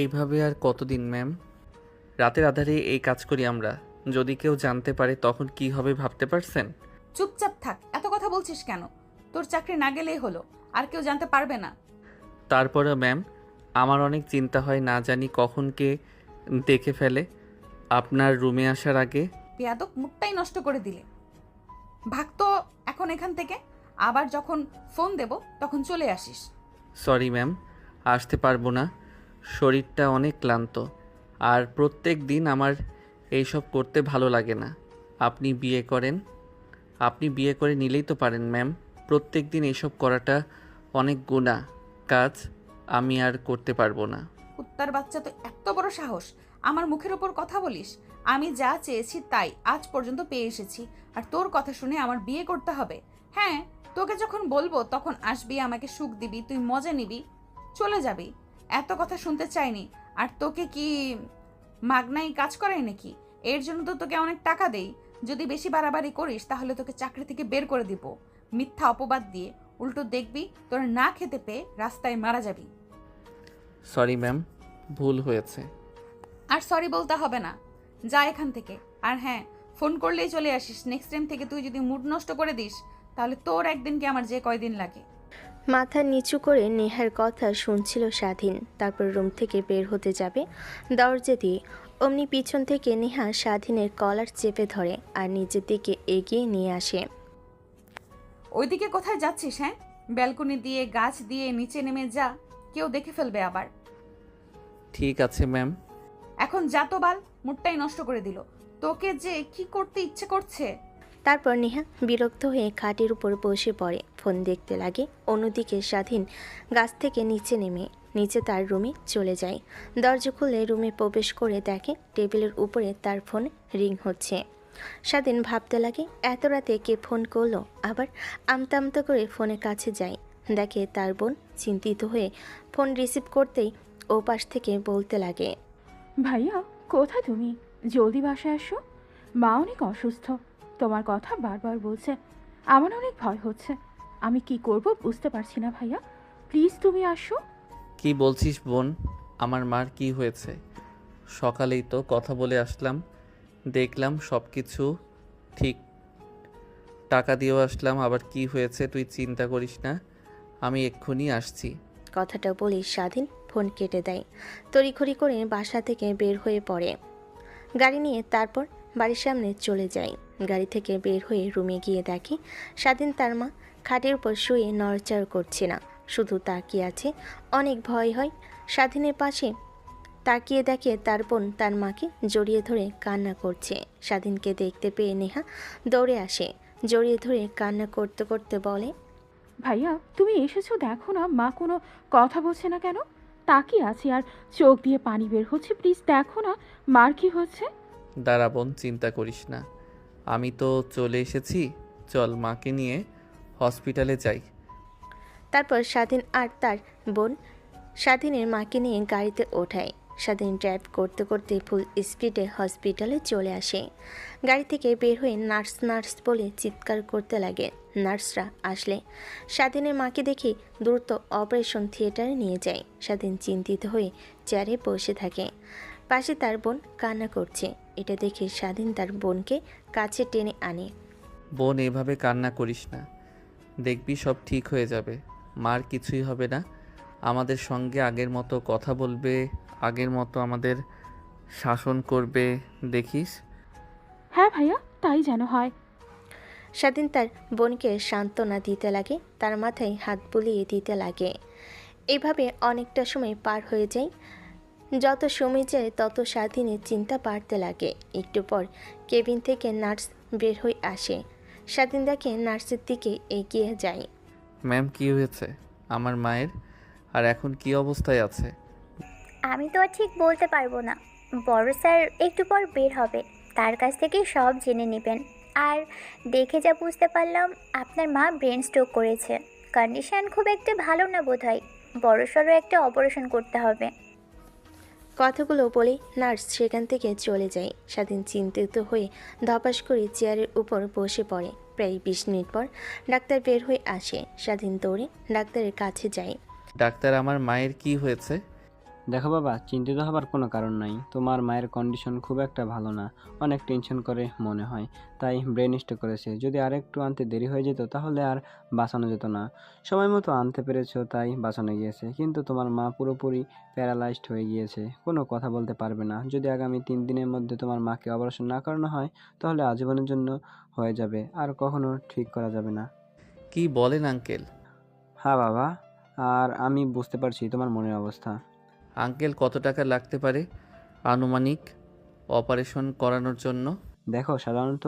এইভাবে আর কতদিন ম্যাম? রাতের আঁধারে এই কাজ করি আমরা। যদি কেউ জানতে পারে তখন কি হবে ভাবতে পারছেন? চুপচাপ থাক, এত কথা বলছিস কেন? তোর চাকরি না গেলেই হলো, আর কেউ জানতে পারবে না। তারপরে ম্যাম, আমার অনেক চিন্তা হয়, না জানি কখন কে দেখে ফেলে। আপনার রুমে আসার আগে বেয়াদব, মুডটাই নষ্ট করে দিলে। ভাগ তো এখন এখান থেকে। আবার যখন ফোন দেব তখন চলে আসিস। সরি ম্যাম, আসতে পারবো না। শরীরটা অনেক ক্লান্ত, আর প্রত্যেক দিন আমার এইসব করতে ভালো লাগে না। আপনি বিয়ে করেন, আপনি বিয়ে করে নিলেই তো পারেন ম্যাম। প্রত্যেক দিন এইসব করাটা অনেক গুনাহ কাজ, আমি আর করতে পারবো না। কুত্তার বাচ্চা, তো এত বড় সাহস আমার মুখের ওপর কথা বলিস? আমি যা চেয়েছি তাই আজ পর্যন্ত পেয়ে এসেছি, আর তোর কথা শুনে আমার বিয়ে করতে হবে? হ্যাঁ, তোকে যখন বলবো তখন আসবি, আমাকে সুখ দিবি, তুই মজা নিবি, চলে যাবি। এত কথা শুনতে চাইনি। আর তোকে কি মাগনাই কাজ করাই নাকি? এর জন্য তো তোকে অনেক টাকা দেই। যদি বেশি বাড়াবাড়ি করিস তাহলে তোকে চাকরি থেকে বের করে দিব, মিথ্যা অপবাদ দিয়ে। উল্টো দেখবি তোর না খেতে পেয়ে রাস্তায় মারা যাবি। সরি ম্যাম, ভুল হয়েছে। আর সরি বলতে হবে না, যা এখান থেকে। আর হ্যাঁ, ফোন করলেই চলে আসিস। নেক্সট টাইম থেকে তুই যদি মুড নষ্ট করে দিস তাহলে তোর একদিন কি আমার যে কয়দিন লাগে। মাথা নিচু করে নেহার কথা শুনছিল স্বাধীন। তারপর রুম থেকে বের হতে যাবে দরজা দিয়ে, অমনি পিছন থেকে নেহা স্বাধীনের কলার চেপে ধরে আর নিজের দিকে এগিয়ে নিয়ে আসে। ওইদিকে কোথায় যাচ্ছিস? হ্যাঁ, ব্যালকনি দিয়ে গাছ দিয়ে নিচে নেমে যা, কেউ দেখে ফেলবে আবার। ঠিক আছে ম্যাম। এখন যা তো বাল, মুডটাই নষ্ট করে দিল। তোকে যে কি করতে ইচ্ছে করছে। তারপর নেহা বিরক্ত হয়ে খাটের উপর বসে পড়ে, ফোন দেখতে লাগে। অন্যদিকে স্বাধীন গাছ থেকে নিচে নেমে নিচে তার রুমে চলে যায়। দরজা খুলে রুমে প্রবেশ করে দেখে টেবিলের উপরে তার ফোন রিং হচ্ছে। স্বাধীন ভাবতে লাগে এত রাতে কে ফোন করলো, আবার আমতা আমতা করে ফোনের কাছে যায়। দেখে তার বোন। চিন্তিত হয়ে ফোন রিসিভ করতেই ও পাশ থেকে বলতে লাগে, ভাইয়া কোথায় তুমি? জলদি বাসায় আসো, মা অনেক অসুস্থ, তোমার কথা বারবার বলছে, আমার অনেক ভয় হচ্ছে, আমি কি করব বুঝতে পারছি না ভাইয়া, প্লিজ তুমি আসো। কি বলছিস বোন? আমার মার কি হয়েছে? সকালেই তো কথা বলে আসলাম, দেখলাম সব কিছু ঠিক। টাকা দিয়েও আসলাম, আবার কি হয়েছে তুই চিন্তা করিস না, আমি এক্ষুনি আসছি। কথাটা বলে স্বাধীন ফোন কেটে দেয়। তড়িঘড়ি করে বাসা থেকে বের হয়ে পড়ে গাড়ি নিয়ে। তারপর বাড়ির সামনে চলে যায়। গাড়ি থেকে বের হয়ে রুমে গিয়ে দেখে স্বাধীন তার মা খাটের উপর শুয়ে নড়াচড়া করছে না, শুধু তাকিয়ে আছে। অনেক ভয় হয়। স্বাধীনের পাশে তাকিয়ে দেখে তার বোন তার মাকে জড়িয়ে ধরে কান্না করছে। স্বাধীনকে দেখতে পেয়ে নেহা দৌড়ে আসে, জড়িয়ে ধরে কান্না করতে করতে বলে, ভাইয়া তুমি এসেছো, দেখো না মা কোনো কথা বলছে না কেন, তাকিয়ে আছে আর চোখ দিয়ে পানি বের হচ্ছে, প্লিজ দেখো না মার কি হচ্ছে। দাঁড়া বোন, চিন্তা করিস না, আমি তো চলে এসেছি। চল মাকে নিয়ে হসপিটালে যাই। তারপর স্বাধীন আর তার বোন স্বাধীনের মাকে নিয়ে গাড়িতে ওঠায়। স্বাধীন ড্রাইভ করতে করতে ফুল স্পিডে হসপিটালে চলে আসে। গাড়ি থেকে বের হয়ে নার্স নার্স বলে চিৎকার করতে লাগে। নার্সরা আসলে স্বাধীনের মাকে দেখে দ্রুত অপারেশন থিয়েটারে নিয়ে যায়। স্বাধীন চিন্তিত হয়ে চেয়ারে বসে থাকে। পাশে তার বোন কান্না করছে। এটা দেখে স্বাধীন তার বোনকে কাছে টেনে আনে। বোন, এভাবে কান্না করিস না, দেখবি সব ঠিক হয়ে যাবে। মার কিছুই হবে না। আমাদের সঙ্গে আগের মতো কথা বলবে, আগের মতো আমাদের শাসন করবে, দেখিস। হ্যাঁ ভাইয়া, তাই যেন হয়। স্বাধীন তার বোনকে সান্ত্বনা দিতে লাগে, তার মাথায় হাত বুলিয়ে দিতে লাগে। এইভাবে অনেকটা সময় পার হয়ে যায়। যত সময় যায় তত স্বাধীনের চিন্তা বাড়তে লাগে। একটু পর কেবিন থেকে নার্স বের হয়ে আসে। স্বাধীন দেখে নার্সের দিকে এগিয়ে যায়। ম্যাম, কি হয়েছে আমার মায়ের, আর এখন কি অবস্থায় আছে? আমি তো আর ঠিক বলতে পারবো না। বড় স্যার একটু পর বের হবে, তার কাছ থেকে সব জেনে নেবেন। আর দেখে যা বুঝতে পারলাম আপনার মা ব্রেন স্ট্রোক করেছে, কন্ডিশন খুব একটা ভালো না বোধহয়, বড়সড় একটা অপারেশন করতে হবে। কথাগুলো বলেই নার্স সেখান থেকে চলে যায়। স্বাধীন চিন্তিত হয়ে ধপাস করে চেয়ারের উপর বসে পড়ে। প্রায় 20 মিনিট পর ডাক্তার বের হয়ে আসে। স্বাধীন দৌড়ে ডাক্তারের কাছে যায়। ডাক্তার, আমার মায়ের কি হয়েছে? দেখো বাবা, চিন্তিত হবার কোনো কারণ নাই। তোমার মায়ের কন্ডিশন খুব একটা ভালো না, অনেক টেনশন করে মনে হয়, তাই ব্রেন স্ট্রোক করেছে। যদি আর একটু আনতে দেরি হয়ে যেত তাহলে আর বাঁচানো যেত না। সময় মতো আনতে পেরেছো তাই বাঁচানো গিয়েছে, কিন্তু তোমার মা পুরোপুরি প্যারালাইজড হয়ে গিয়েছে, কোনো কথা বলতে পারবে না। যদি আগামী 3 দিনের মধ্যে তোমার মাকে অপারেশন না করানো হয় তাহলে আজীবনের জন্য হয়ে যাবে, আর কখনো ঠিক করা যাবে না। কি বলেন আঙ্কেল? হ্যাঁ বাবা, আর আমি বুঝতে পারছি তোমার মনের অবস্থা। আঙ্কেল, কত টাকা লাগতে পারে আনুমানিক অপারেশন করানোর জন্য? দেখো, সাধারণত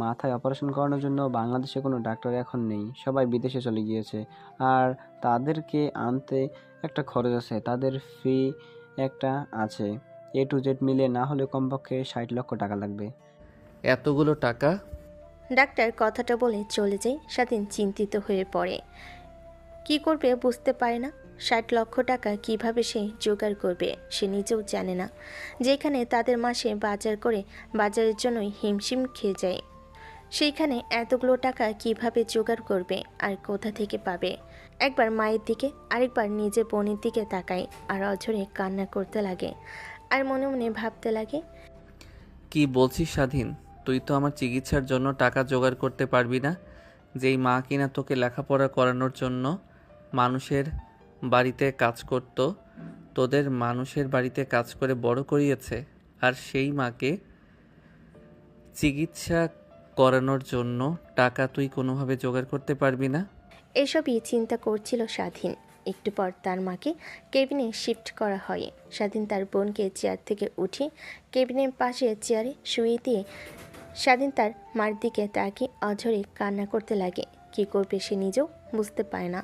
মাথায় অপারেশন করানোর জন্য বাংলাদেশে কোনো ডাক্তার এখন নেই, সবাই বিদেশে চলে গিয়েছে। আর তাদেরকে আনতে একটা খরচ আছে, তাদের ফি একটা আছে। A to Z মিলে না হলে কমপক্ষে 60 লক্ষ টাকা লাগবে। এতগুলো টাকা? ডাক্তার কথাটা বলে চলে যায়। স্বাধীন চিন্তিত হয়ে পড়ে, কি করবে বুঝতে পারে না। 60 লক্ষ টাকা কিভাবে সে জোগাড় করবে সে নিজেও জানে না। যেখানে তাদের মাসে বাজার করে বাজারের জন্যই হিমশিম খেয়ে যায়, সেইখানে এতগুলো টাকা কিভাবে জোগাড় করবে আর কোথা থেকে পাবে। একবার মায়ের দিকে আরেকবার নিজের বোনের দিকে তাকায় আর অঝরে কান্না করতে লাগে আর মনে মনে ভাবতে লাগে, কি বলছিস স্বাধীন? তুই তো আমার চিকিৎসার জন্য টাকা জোগাড় করতে পারবি না? যেই মা কিনা তোকে লেখাপড়া করানোর জন্য মানুষের বাড়িতে কাজ করত, তোদের মানুষের বাড়িতে কাজ করে বড় করিয়েছে, আর সেই মাকে চিকিৎসা করানোর জন্য টাকা তুই কোনোভাবে জোগাড় করতে পারবি না? এসবই চিন্তা করছিল স্বাধীন। একটু পর তার মাকে কেবিনে শিফট করা হয়। স্বাধীন তার বোনকে চেয়ার থেকে উঠে কেবিনের পাশে চেয়ারে শুয়ে দিয়ে স্বাধীন তার মার দিকে তাকিয়ে অঝরে কান্না করতে লাগে। কী করবে সে নিজেও বুঝতে পারে না।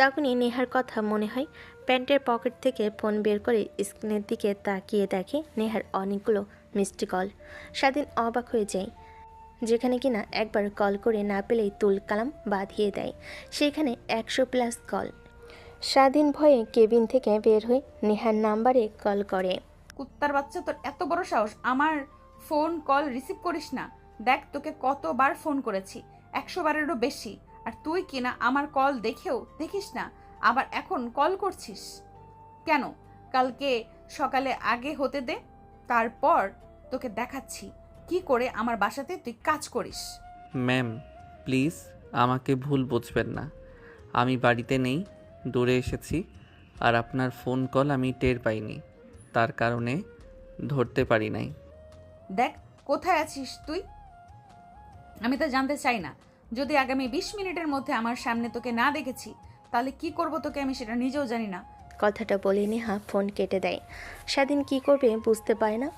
তখনই নেহার কথা মনে হয়। প্যান্টের পকেট থেকে ফোন বের করে স্ক্রিনের দিকে তাকিয়ে দেখে নেহার অনেকগুলো মিসড কল। স্বাধীন অবাক হয়ে যায়। যেখানে কিনা একবার কল করে না পেলেই তুল কালাম বাঁধিয়ে দেয়, সেখানে 100+ কল। স্বাধীন ভয়ে কেবিন থেকে বের হয়ে নেহার নাম্বারে কল করে। কুত্তার বাচ্চা, তোর এত বড় সাহস আমার ফোন কল রিসিভ করিস না? দেখ তোকে কতবার ফোন করেছি, 100বারেরও বেশি, আর তুই কিনা আমার কল দেখেও দেখিস না, আবার এখন কল করছিস কেন? কালকে সকালে আগে হতে দে, তারপর তোকে দেখাচ্ছি কি করে আমার বাসাতে তুই কাজ করিস। ম্যাম, প্লিজ আমাকে ভুল বুঝবেন না। আমি বাড়িতে নেই, দূরে এসেছি, আর আপনার ফোন কল আমি টের পাইনি, তার কারণে ধরতে পারি নাই। দেখ কোথায় আছিস তুই, আমি তো জানতে চাই না। যদি আগামী 20 মিনিটের মধ্যে আমার সামনে তোকে না দেখেছি তাহলে কি করব তোকে আমি সেটা নিজেও জানি না। কথাটা বলে নেহা ফোন কেটে দেয়। স্বাধীন কী করবে বুঝতে পারে না।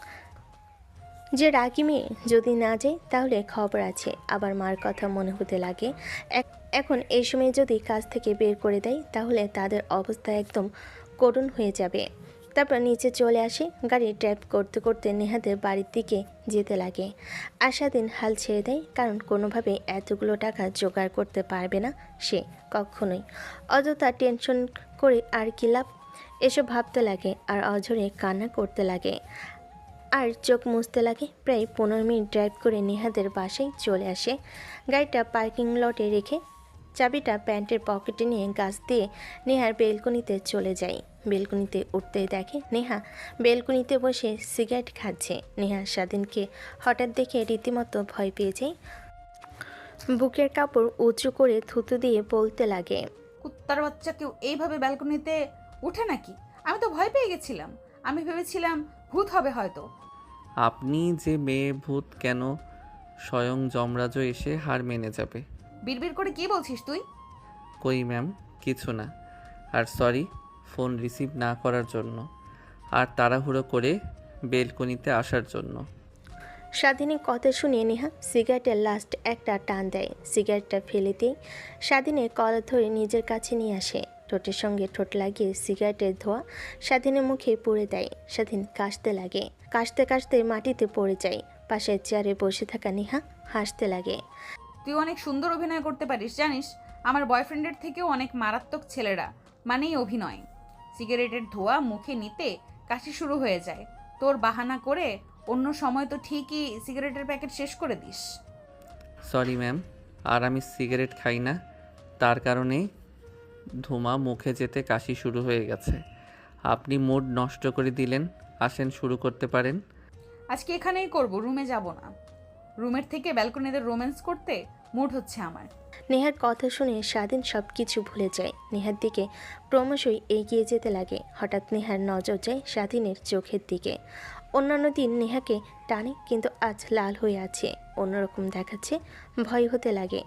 যে রাগী মেয়ে যদি না যায় তাহলে খবর আছে। আবার মার কথা মনে হতে লাগে। এখন এই সময় যদি কাজ থেকে বের করে দেয় তাহলে তাদের অবস্থা একদম করুণ হয়ে যাবে। তারপর নিচে চলে আসে। গাড়ি ড্রাইভ করতে করতে নেহাদের বাড়ির দিকে যেতে লাগে। আর স্বাধীন হাল ছেড়ে দেয়, কারণ কোনোভাবে এতগুলো টাকা জোগাড় করতে পারবে না সে কখনোই। অযথা টেনশন করে আর কি লাভ, এসব ভাবতে লাগে আর অঝরে কান্না করতে লাগে আর চোখ মুছতে লাগে। প্রায় 15 মিনিট ড্রাইভ করে নেহাদের বাসায় চলে আসে। গাড়িটা পার্কিং লটে রেখে চাবিটা প্যান্টের পকেটে নিয়ে গাছ দিয়ে নেহার বেলকনিতে চলে যায়। বেলকনিতে উঠতেই দেখে নেহা বেলকনিতে বসে সিগারেট খাচ্ছে। নেহা স্বাধীনকে হঠাৎ দেখে রীতিমতো ভয় পেয়ে যায়। বুকের কাপড় উঁচু করে থুতু দিয়ে বলতে লাগে, কুত্তার বাচ্চা, কেউ এইভাবে ব্যালকনিতে উঠে নাকি? আমি তো ভয় পেয়ে গেছিলাম, আমি ভেবেছিলাম ভূত হবে হয়তো। আপনি যে মেয়ে ভূত কেন, স্বয়ং যমরাজও এসে হার মেনে যাবে। বিড়বিড় করে কি বলছিস তুই? কই ম্যাম, কিছু না। আর সরি ফোন রিসিভ না করার জন্য, আর তাড়াহুড়ো করে বেলকনিতে আসার জন্য। স্বাধীনের কথা শুনে নেহা সিগারেটের লাস্ট একটা টান দেয়। সিগারেটটা ফেলে দিয়ে স্বাধীনের কলার ধরে নিজের কাছে নিয়ে আসে। ঠোঁটের সঙ্গে ঠোঁট লাগিয়ে সিগারেটের ধোঁয়া স্বাধীনের মুখে পুড়ে দেয়। স্বাধীন কাশতে লাগে, কাশতে কাশতে মাটিতে পড়ে যায়। পাশের চেয়ারে বসে থাকা নেহা হাসতে লাগে। তুই অনেক সুন্দর অভিনয় করতে পারিস জানিস। আমার বয়ফ্রেন্ডের থেকেও অনেক মারাত্মক ছেলেরা মানেই অভিনয়। সিগারেটের ধোঁয়া মুখে নিতে কাশি শুরু হয়ে যায়, তোর বাহানা করে অন্য সময় তো ঠিকই সিগারেটের প্যাকেট শেষ করে দিস। সরি ম্যাম, আর আমি সিগারেট খাই না, তার কারণে ধোঁয়া মুখে যেতে কাশি শুরু হয়ে গেছে। আপনি মুড নষ্ট করে দিলেন। আসেন, শুরু করতে পারেন। আজকে এখানেই করব, রুমে যাব না। রুমের থেকে ব্যালকনিতে রোম্যান্স করতে মুড হচ্ছে আমার। নেহার কথা শুনে স্বাধীন সব কিছু ভুলে যায়। নেহার দিকে ক্রমশই এগিয়ে যেতে লাগে। হঠাৎ নেহার নজর যায় স্বাধীনের চোখের দিকে। অন্যান্য দিন নেহাকে টানে, কিন্তু আজ লাল হয়ে আছে, অন্যরকম দেখাচ্ছে, ভয় হতে লাগে।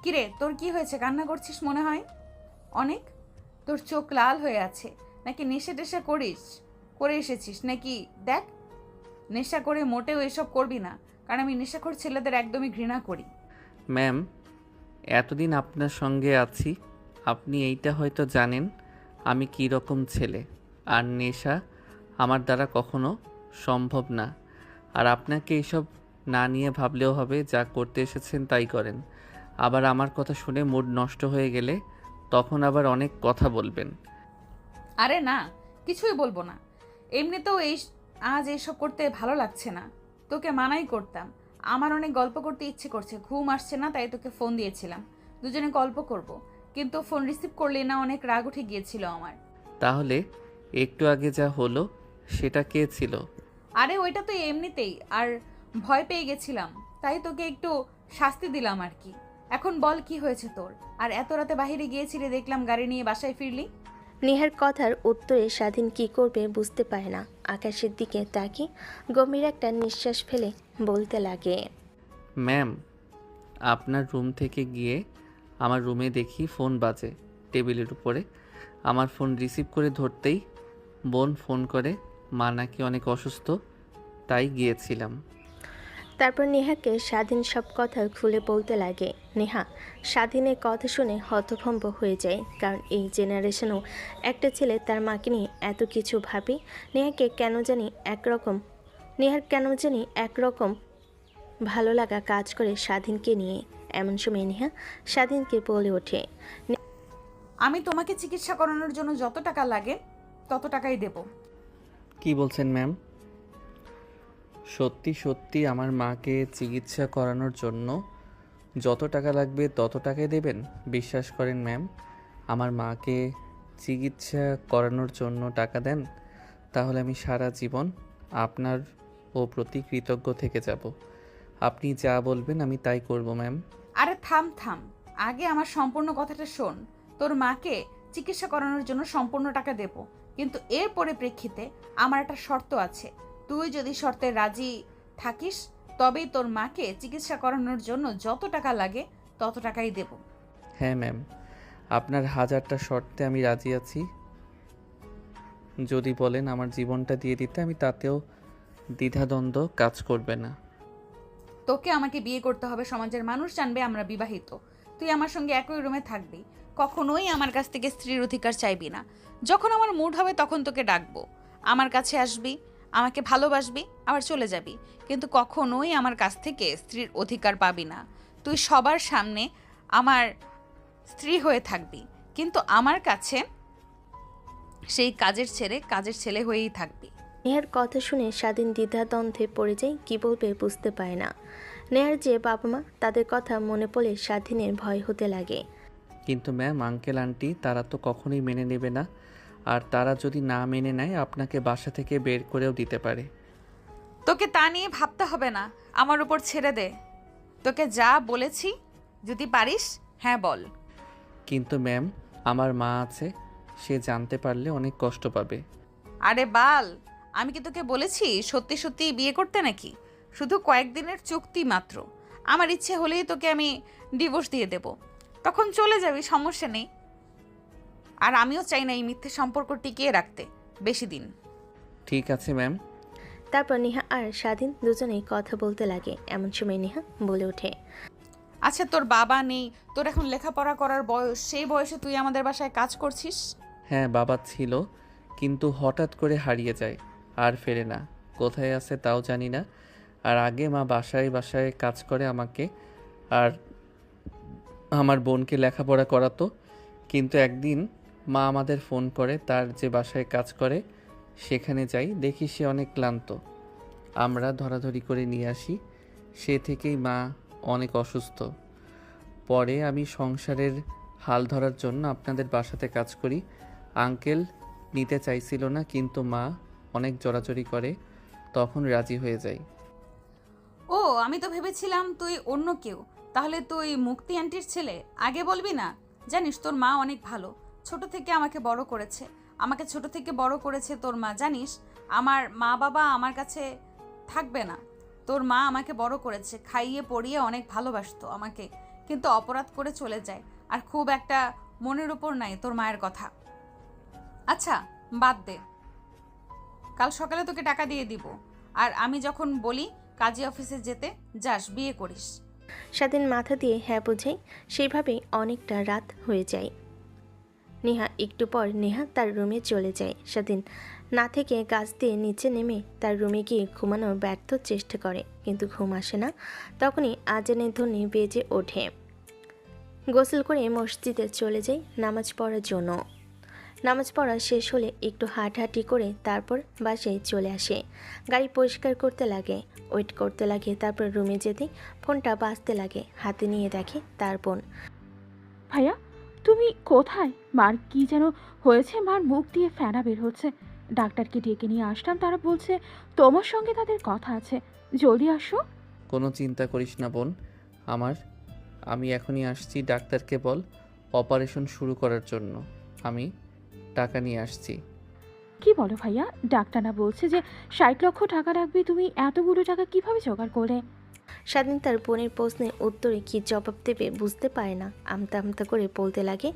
কিরে, তোর কি হয়েছে? কান্না করছিস মনে হয় অনেক। তোর চোখ লাল হয়ে আছে, নাকি নেশা টেশা করে এসেছিস নাকি? দেখ, নেশা করে মোটেও এসব করবি না, কারণ আমি নেশাখোর ছেলেদের একদমই ঘৃণা করি। ম্যাম, এতদিন আপনার সঙ্গে আছি, আপনি এইটা হয়তো জানেন আমি কী রকম ছেলে। আর নেশা আমার দ্বারা কখনো সম্ভব না। আর আপনাকে এইসব না নিয়ে ভাবলেও হবে, যা করতে এসেছেন তাই করেন। আবার আমার কথা শুনে মুড নষ্ট হয়ে গেলে তখন আবার অনেক কথা বলবেন। আরে না, কিছুই বলবো না। এমনিতেও আজ এইসব করতে ভালো লাগছে না। তোকে মানাই করতাম, আমার অনেক গল্প করতে ইচ্ছে করছে, ঘুম আসছে না, তাই তোকে ফোন দিয়েছিলাম, দুজনে গল্প করব। কিন্তু ফোন রিসিভ করলি না, অনেক রাগ উঠে গিয়েছিল আমার। তাহলে একটু আগে যা হলো সেটা কে ছিল? আরে ওইটা তো এমনিতেই, আর ভয় পেয়ে গেছিলাম, তাই তোকে একটু শাস্তি দিলাম আর কি। এখন বল, কি হয়েছে তোর? আর এত রাতে বাইরে গিয়েছিলি, দেখলাম গাড়ি নিয়ে বাসায় ফিরলি। নেহার কথার উত্তরে স্বাধীন কি করবে বুঝতে পারে না। আকাশের দিকে তাকিয়ে গম্ভীর একটা নিঃশ্বাস ফেলে বলতে লাগে, ম্যাম, আপনার রুম থেকে গিয়ে আমার রুমে দেখি ফোন বাজে টেবিলের উপরে। আমার ফোন রিসিভ করে ধরতেই বোন ফোন করে, মা নাকি অনেক অসুস্থ, তাই গিয়েছিলাম। তারপর নেহাকে স্বাধীন সব কথা খুলে বলতে লাগে। নেহা স্বাধীনের কথা শুনে হতভম্ব হয়ে যায়, কারণ এই জেনারেশনেও একটা ছেলে তার মাকে নিয়ে এত কিছু ভাবে। নেহার কেন জানি একরকম ভালো লাগা কাজ করে স্বাধীনকে নিয়ে। এমন সময় নেহা স্বাধীনকে বলে ওঠে, আমি তোমাকে চিকিৎসা করানোর জন্য যত টাকা লাগে তত টাকাই দেব। কি বলছেন ম্যাম? সত্যি সত্যি আমার মাকে চিকিৎসা করানোর জন্য যত টাকা লাগবে তত টাকাই দেবেন? বিশ্বাস করেন ম্যাম, আমার মাকে চিকিৎসা করানোর জন্য টাকা দেন, তাহলে আমি সারা জীবন আপনার প্রতি কৃতজ্ঞ থেকে যাব। আপনি যা বলবেন আমি তাই করব ম্যাম। আরে থাম থাম, আগে আমার সম্পূর্ণ কথাটা শোন। তোর মাকে চিকিৎসা করানোর জন্য সম্পূর্ণ টাকা দেব, কিন্তু এর পরিপ্রেক্ষিতে আমার একটা শর্ত আছে। তুই যদি শর্তে রাজি থাকিস, তবেই তোর মাকে চিকিৎসা করানোর জন্য যত টাকা লাগে তত টাকাই দেব। হ্যাঁ ম্যাম, আপনার 1000টা শর্তে আমি রাজি আছি। যদি বলেন আমার জীবনটা দিয়ে দিতে, আমি তাতেও দ্বিধাদ্বন্দ্ব কাজ করবে না। তোকে আমাকে বিয়ে করতে হবে, সমাজের মানুষ জানবে আমরা বিবাহিত। তুই আমার সঙ্গে একই রুমে থাকবি, কখনোই আমার কাছ থেকে স্ত্রীর অধিকার চাইবি না। যখন আমার মুড হবে তখন তোকে ডাকবো, আমার কাছে আসবি, আমাকে ভালোবাসবি, আবার চলে যাবি, কিন্তু কখনোই আমার কাছ থেকে স্ত্রীর অধিকার পাবি না। তুই সবার সামনে আমার স্ত্রী হয়ে থাকবি, কিন্তু আমার কাছে সেই কাজের ছেলে হয়েই থাকবি। নেহার কথা শুনে স্বাধীন দ্বিধাদ্বন্দ্বে পড়ে যায়, কি বলবে বুঝতে পারে না। নেহার যে বাবা মা, তাদের কথা মনে পড়লে স্বাধীনের ভয় হতে লাগে। কিন্তু ম্যাম, আঙ্কেল আন্টি তারা তো কখনোই মেনে নেবে না। আর তারা যদি না মেনে নেয়, আপনাকে বাসা থেকে বের করেও দিতে পারে। তোকে তা নিয়ে ভাবতে হবে না, আমার উপর ছেড়ে দে। তোকে যা বলেছি, যদি পারিস হ্যাঁ বল। কিন্তু ম্যাম, আমার মা আছে, সে জানতে পারলে অনেক কষ্ট পাবে। আরে বাল, আমি কি তোকে বলেছি সত্যি সত্যি বিয়ে করতে নাকি? শুধু কয়েকদিনের চুক্তি মাত্র। আমার ইচ্ছে হলেই তোকে আমি ডিভোর্স দিয়ে দেব, তখন চলে যাবি, সমস্যা নেই। আর আমিও চাই না এই মিথ্যে সম্পর্ক টিকিয়ে রাখতে বেশি দিন। ঠিক আছে ম্যাম। তারপর নেহা আর স্বাধীন দুজনেই কথা বলতে লাগে। এমন সময় নেহা বলে ওঠে, আচ্ছা, তোর বাবা নেই, তোর এখন লেখাপড়া করার বয়স, সেই বয়সে তুই আমাদের বাসায় কাজ করছিস? হ্যাঁ, বাবা ছিল, কিন্তু হঠাৎ করে হারিয়ে যায়, আর ফেরে না। কোথায় আছে তাও জানি না। আর আগে মা বাসায় বাসায় কাজ করে আমাকে আর আমার বোনকে লেখাপড়া করাতো। কিন্তু একদিন মা আমাদের ফোন করে, তার যে বাসায় কাজ করে সেখানে যাই, দেখি সে অনেক ক্লান্ত। আমরা ধরাধরি করে নিয়ে আসি। সে থেকেই মা অনেক অসুস্থ। পরে আমি সংসারের হাল ধরার জন্য আপনাদের বাসাতে কাজ করি। আঙ্কেল নিতে চাইছিল না, কিন্তু মা অনেক জোরাজুরি করে, তখন রাজি হয়ে যাই। ও, আমি তো ভেবেছিলাম তুই অন্য কেউ। তাহলে তুই মুক্তি আন্টির ছেলে? আগে বলবি না? জানিস তোর মা অনেক ভালো, ছোট থেকে আমাকে বড় করেছে। আমাকে ছোট থেকে বড় করেছে তোর মা, জানিস? আমার মা বাবা আমার কাছে থাকবে না। তোর মা আমাকে বড় করেছে, খাইয়ে পড়িয়ে অনেক ভালোবাসতো আমাকে, কিন্তু অপরাধ করে চলে যায়। আর খুব একটা মনের উপর নাই তোর মায়ের কথা। আচ্ছা, বাদ দে, কাল সকালে তোকে টাকা দিয়ে দিব। আর আমি যখন বলি কাজী অফিসে যেতে, যাস, বিয়ে করিস। স্বাধীন মাথা দিয়ে হ্যাঁ বোঝায়। সেইভাবেই অনেকটা রাত হয়ে যায়। একটু পর নেহা তার রুমে চলে যায়। স্বাধীন না থেকে গাছ দিয়ে নিচে নেমে তার রুমে গিয়ে ঘুমানোর ব্যর্থ চেষ্টা করে, কিন্তু ঘুম আসে না। তখনই আজানের ধ্বনি বেজে ওঠে। গোসল করে মসজিদে চলে যায় নামাজ পড়ার জন্য। নামাজ পড়া শেষ হলে একটু হাঁটাহাঁটি করে তারপর বাসায় চলে আসে। গাড়ি পরিষ্কার করতে লাগে, ওয়েট করতে লাগে। তারপর রুমে যেতে ফোনটা বাজতে লাগে। হাতে নিয়ে দেখে তার বোন। ভাইয়া, তুমি কোথায়? মার কি যেন হয়েছে, মার মুখ দিয়ে ফেনা বের হচ্ছে। ডাক্তারকে ডেকে নিয়ে আসলাম, তারা বলছে তোমার সঙ্গে তাদের কথা আছে, জলদি আসো। কোনো চিন্তা করিস না বোন আমার, আমি এখনই আসছি। ডাক্তারকে বল অপারেশন শুরু করার জন্য, আমি টাকা নিয়ে আসছি। কি বলো ভাইয়া? ডাক্তার না বলছে যে 60 লক্ষ টাকা রাখবে, তুমি এতগুলো টাকা কিভাবে জোগাড় করলে? স্বাধীন তার বোনের প্রশ্নের উত্তরে কি জবাব দেবে বুঝতে পারে না। আমতা আমতা করে বলতে লাগে।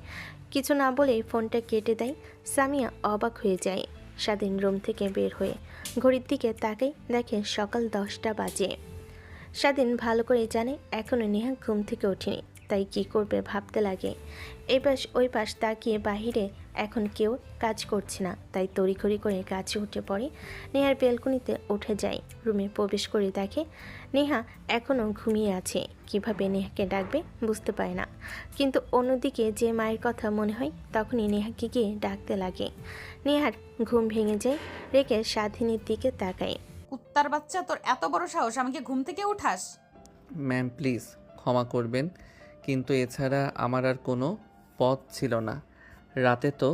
কিছু না বলে ফোনটা কেটে দেয়। সামিয়া অবাক হয়ে যায়। স্বাধীন রুম থেকে বের হয়ে ঘড়ির দিকে তাকাই, দেখে সকাল 10টা বাজে। স্বাধীন ভালো করে জানে এখনও নেহা ঘুম থেকে ওঠেনি, তাই কি করবে ভাবতে লাগে। এই পাশ ওই পাশ তাকিয়ে বাহিরে এখন কেউ কাজ করছে না, তাই তড়িঘড়ি করে কাজে উঠে পড়ে। নেহার বেলকনিতে উঠে যায়। রুমে প্রবেশ করে দেখে নেহা এখনও ঘুমিয়ে আছে। কিভাবে নেহাকে ডাকবে বুঝতে পারে না, কিন্তু অন্যদিকে যে মায়ের কথা মনে হয় তখনই নেহাকে গিয়ে ডাকতে লাগে। নেহার ঘুম ভেঙে যায়। রেখে স্বাধীনের দিকে তাকায়। কুত্তার বাচ্চা, তোর এত বড় সাহস আমাকে ঘুম থেকে উঠাস? ম্যাম প্লিজ ক্ষমা করবেন, কিন্তু এছাড়া আমার আর কোনো পথ ছিল না। রাতে তো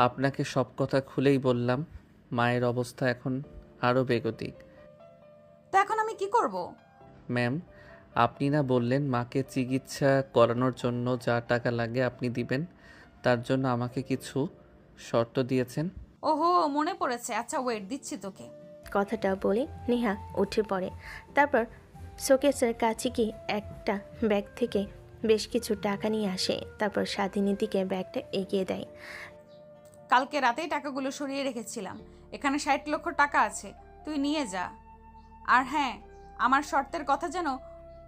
আপনাকে সব কথা খুলেই বললাম। মায়ের অবস্থা এখন আরও বেগতিক। তো এখন আমি কি করব? ম্যাম, আপনি না বললেন মাকে চিকিৎসা করানোর জন্য যা টাকা লাগে আপনি দিবেন, তার জন্য আমাকে কিছু শর্ত দিয়েছেন। ওহো, মনে পড়েছে। আচ্ছা ওয়েট, দিচ্ছি তোকে। কথাটা বলে নেহা উঠে পড়ে। তারপর শোকেসের কাছে গিয়ে একটা ব্যাগ থেকে বেশ কিছু টাকা নিয়ে আসে। তারপর স্বাধীনের দিকে ব্যাগটা এগিয়ে দেয়। কালকে রাতেই টাকাগুলো সরিয়ে রেখেছিলাম, এখানে 60 লক্ষ টাকা আছে, তুই নিয়ে যা। আর হ্যাঁ, আমার শর্তের কথা যেন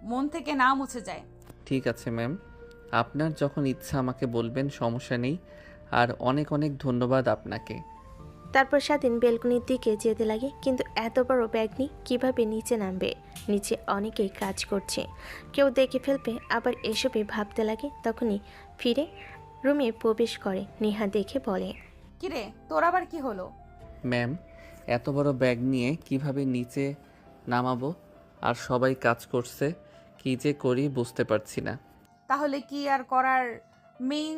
মন থেকে না মুছে যায়। ঠিক আছে ম্যাম, আপনার যখন ইচ্ছা আমাকে বলবেন, সমস্যা নেই। আর অনেক অনেক ধন্যবাদ আপনাকে। তারপর স্বাধীন বেলকনির দিকে যেতে লাগে, কিন্তু এত বড় ব্যাগ নিয়ে কীভাবে নিচে নামবে? নিচে অনেকেই কাজ করছে, কেউ দেখে ফেলবে, আবার এসবই ভাবতে লাগে। তখনই ফিরে রুমে প্রবেশ করে। নেহা দেখে বলে, কিরে, তোর আবার কি হলো? ম্যাম, এত বড় ব্যাগ নিয়ে কিভাবে নিচে নামাবো? আর সবাই কাজ করছে, কী যে করি বুঝতে পারছি না। তাহলে কি আর করার, মেইন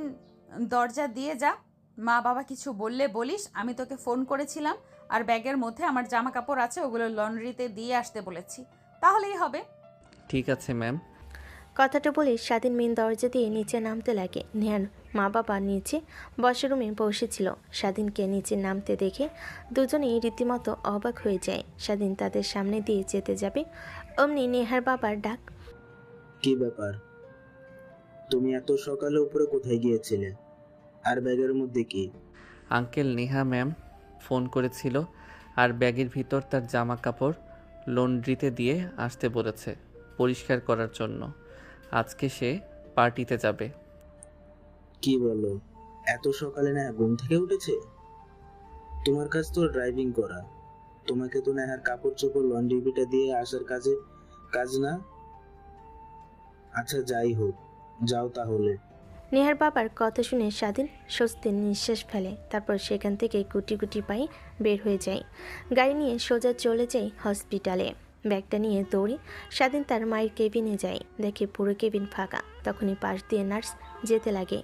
দরজা দিয়ে যা। মা বাবা কিছু বললে বলিস আমি তোকে ফোন করেছিলাম, আর ব্যাগের মধ্যে আমার জামা কাপড় আছে, ওগুলো লন্ড্রিতে দিয়ে আসতে বলেছি, তাহলেই হবে। ঠিক আছে ম্যাম। কথাটা বলে স্বাধীন মেন দরজা দিয়ে নিচে নামতে লাগে। নেহার মা বাবা নিচে বসে রুমে বসেছিল। স্বাধীনকে নিচে নামতে দেখে দুজনেই রীতিমতো অবাক হয়ে যায়। স্বাধীন তাদের সামনে দিয়ে যেতে যাবে, অমনি নেহার বাবার ডাক। কি ব্যাপার, তুমি এত সকালে উপরে কোথায় গিয়েছিলে? আর ব্যাগের মধ্যে কি? আঙ্কেল, নেহা ম্যাম ফোন করেছিল আর ব্যাগের ভিতর তার জামা কাপড় লন্ড্রিতে দিয়ে আসতে বলেছে পরিষ্কার করার জন্য। আজকে সে পার্টিতে যাবে। কি বলো, এত সকালে না ঘুম থেকে উঠেছে? তোমার কাজ তো ড্রাইভিং করা, তোমাকে তো নেহার কাপড় চোপড় লন্ড্রি বিটা দিয়ে আসার কাজ না। আচ্ছা যাই হোক, যাও তাহলে। নেহার বাবার কথা শুনে স্বাধীন স্বস্তির নিঃশ্বাস ফেলে। তারপর সেখান থেকে গুটি গুটি পায়ে বের হয়ে যায়। গাড়ি নিয়ে সোজা চলে যায় হসপিটালে। ব্যাগটা নিয়ে দৌড়ে স্বাধীন তার মায়ের কেবিনে যায়। দেখে পুরো কেবিন ফাঁকা। তখনই পাশ দিয়ে নার্স যেতে লাগে।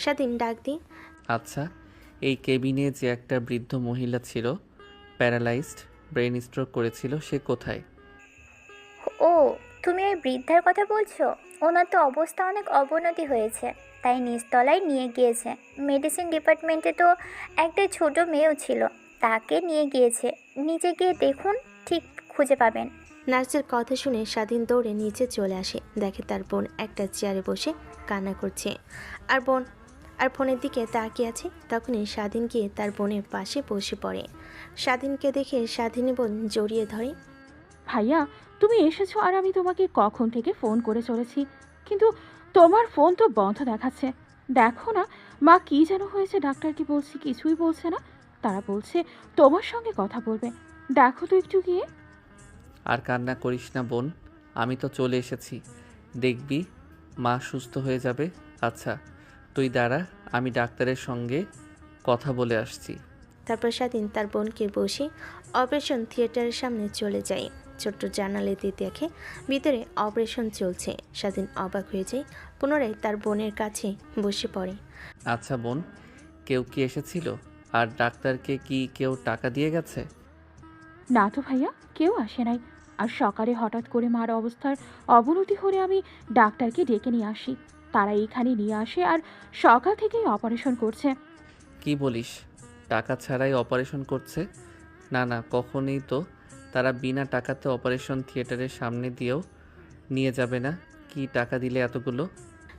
স্বাধীন ডাক দিয়ে, আচ্ছা, এই কেবিনে যে একটা বৃদ্ধ মহিলা ছিল, প্যারালাইজড, ব্রেন স্ট্রোক করেছিল, সে কোথায়? ও, তুমি ওই বৃদ্ধার কথা বলছো? ওনার তো অবস্থা অনেক অবনতি হয়েছে, তাই নিচতলায় নিয়ে গিয়েছে। মেডিসিন ডিপার্টমেন্টে তো একটা ছোট মেয়েও ছিল, তাকে নিয়ে গিয়েছে। নিচে গিয়ে দেখুন, ঠিক খুঁজে পাবেন। নার্সের কথা শুনে স্বাধীন দৌড়ে নিচে চলে আসে, দেখে তার বোন একটা চেয়ারে বসে কান্না করছে আর ফোনের দিকে তাকিয়ে আছে। তখনই স্বাধীন গিয়ে তার বোনের পাশে বসে পড়ে। স্বাধীনকে দেখে স্বাধীনী বোন জড়িয়ে ধরে। ভাইয়া, তুমি এসেছো আর আমি তোমাকে কখন থেকে ফোন করে চলেছি, কিন্তু তোমার ফোন তো বন্ধ দেখাচ্ছে। দেখো না, মা কি যেন হয়েছে, ডাক্তারকে বলছি কিছুই বলছে না। তারা বলছে তোমার সঙ্গে কথা বলবে। দেখো তো একটু গিয়ে। আর কান্না করিস না বোন, আমি তো চলে এসেছি। দেখবি মা সুস্থ হয়ে যাবে। আচ্ছা তুই দাঁড়া, আমি ডাক্তারের সঙ্গে কথা বলে আসছি। তারপর স্বাধীন তার বোনকে বসে অপারেশন থিয়েটারের সামনে চলে যায়। ছোট্ট জানালে দিয়ে দেখে ভিতরে অপারেশন চলছে। স্বাধীন অবাক হয়ে যায়, পুনরায় তার বোনের কাছে বসে পড়ে। আচ্ছা বোন, কেউ কি এসেছিল? আর ডাক্তারকে কি কেউ টাকা দিয়ে গেছে? না তো ভাইয়া, কেউ আসে নাই। আর সকালে হঠাৎ করে মার অবস্থার অবনতি হলে আমি ডাক্তারকে ডেকে নিয়ে আসি। তারা এইখানে নিয়ে আসে আর সকাল থেকেই অপারেশন করছে। কি বলিস, টাকা ছাড়াই অপারেশন করছে? না না, কখনোই তো। তারা বিনা টাকাতে অপারেশন থিয়েটারের সামনে দিয়েও নিয়ে যাবে না। কি টাকা দিলে এতগুলো?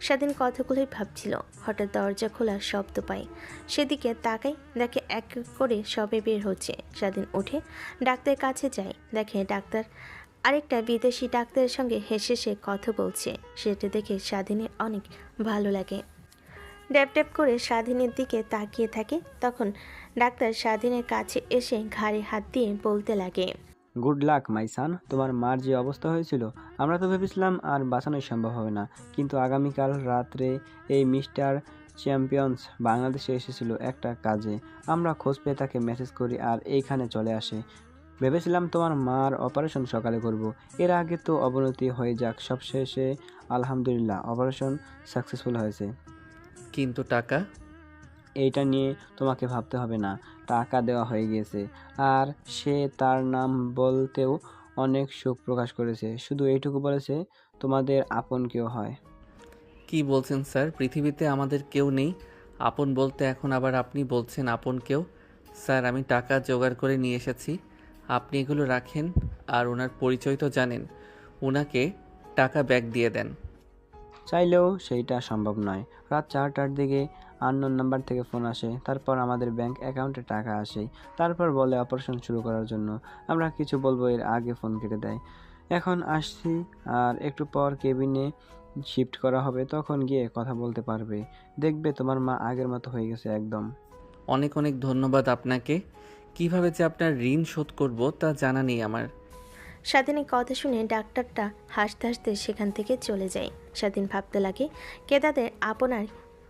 স্বাধীন কথাগুলোই ভাবছিল, হঠাৎ দরজা খোলার শব্দ পায়। সেদিকে তাকাই, দেখে এক এক করে সবে বের হচ্ছে। স্বাধীন উঠে ডাক্তারের কাছে যায়, দেখে ডাক্তার আরেকটা বিদেশি ডাক্তারের সঙ্গে হেসে সে কথা বলছে। সেটা দেখে স্বাধীনের অনেক ভালো লাগে। ড্যাপ ড্যাপ করে স্বাধীনের দিকে তাকিয়ে থাকে। তখন ডাক্তার স্বাধীনের কাছে এসে ঘাড়ে হাত দিয়ে বলতে লাগে, গুড লাক মাই সান। তোমার মার যে অবস্থা হয়েছিল, আমরা তো ভেবেছিলাম আর বাঁচানোই সম্ভব হবে না, কিন্তু আগামীকাল রাত্রে এই মিস্টার চ্যাম্পিয়ন্স বাংলাদেশে এসেছিল একটা কাজে। আমরা খোঁজ পেয়ে তাকে মেসেজ করি আর এইখানে চলে আসে। ভেবেছিলাম তোমার মার অপারেশন সকালে করব, এর আগে তো অবনতি হয়ে যাক। সবশেষে আলহামদুলিল্লাহ অপারেশন সাকসেসফুল হয়েছে। কিন্তু টাকা? এইটা নিয়ে তোমাকে ভাবতে হবে না, টাকা দেওয়া হয়ে গিয়েছে। আর সে তার নাম বলতেও অনেক সুখ প্রকাশ করেছে, শুধু এইটুকু বলেছে তোমাদের আপন কেউ হয়। কি বলছেন স্যার? পৃথিবীতে আমাদের কেউ নেই আপন বলতে? এখন আবার আপনি বলছেন আপন কেউ? স্যার আমি টাকা জোগাড় করে নিয়ে এসেছি, আপনি এগুলো রাখেন। আর ওনার পরিচয় তো জানেন, ওনাকে টাকা ব্যাক দিয়ে দেন। চাইলেও সেইটা সম্ভব নয়। রাত 4টার দিকে আননোন নাম্বার থেকে ফোন আসে, তারপর আমাদের ব্যাংক অ্যাকাউন্টে টাকা আসে, তারপর বলে অপারেশন শুরু করার জন্য। আমরা কিছু বলবো এর আগে ফোন কেটে দেয়। এখন আসছি, আর একটু পর কেবিনে শিফট করা হবে, তখন গিয়ে কথা বলতে পারবে। দেখবে তোমার মা আগের মতো হয়ে গেছে একদম। অনেক অনেক ধন্যবাদ আপনাকে। কিভাবে যে আপনার ঋণ শোধ করব তা জানা নেই আমার। স্বাধীনের কথা শুনে ডাক্তারটা হাসতে হাসতে সেখান থেকে চলে যায়। স্বাধীন ভাবতে লাগে, কে তাদের আপনার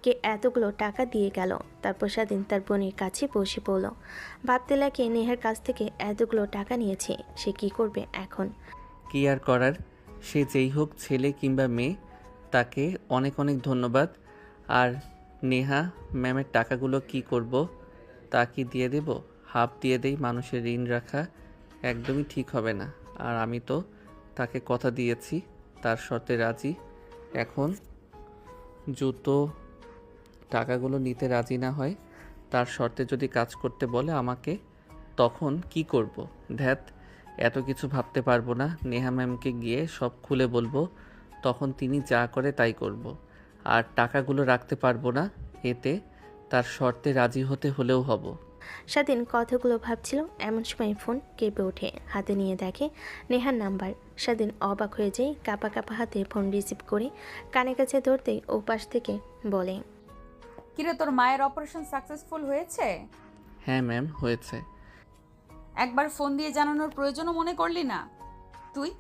কে এতগুলো টাকা দিয়ে গেল। তারপর স্বাধীন তার বোনের কাছে বসে পড়ল। ভাবতে লাগে নেহার কাছ থেকে এতগুলো টাকা নিয়েছে, সে কি করবে এখন। কি আর করার, সে যেই হোক, ছেলে কিংবা মেয়ে, তাকে অনেক অনেক ধন্যবাদ। আর নেহা ম্যামের টাকাগুলো কি করব? তা কি দিয়ে দেব? হাফ দিয়ে দেই। মানুষের ঋণ রাখা একদমই ঠিক হবে না। আর আমি তো তাকে কথা দিয়েছি, তার শর্তে রাজি। এখন জুতো টাকাগুলো নিতে রাজি না হয়, তার শর্তে যদি কাজ করতে বলে আমাকে, তখন কি করব? ধ্যাত, এত কিছু ভাবতে পারবো না। নেহা ম্যামকে গিয়ে সব খুলে বলবো, তখন তিনি যা করে তাই করব। আর টাকাগুলো রাখতে পারবো না, এতে তার শর্তে রাজি হতে হলেও হব। স্বাধীন কথাগুলো ভাবছিল, এমন সময় ফোন কেঁপে ওঠে। হাতে নিয়ে দেখে নেহার নাম্বার। স্বাধীন অবাক হয়ে যায়, কাঁপা কাঁপা হাতে ফোন রিসিভ করে কানের কাছে ধরতেই ওপাশ থেকে বলে, কিরে, তোর মায়ের অপারেশন সাকসেসফুল হয়েছে? হ্যাঁ ম্যাম, হয়েছে। একবার ফোন দিয়ে জানানোর প্রয়োজনও মনে করলি না তুই?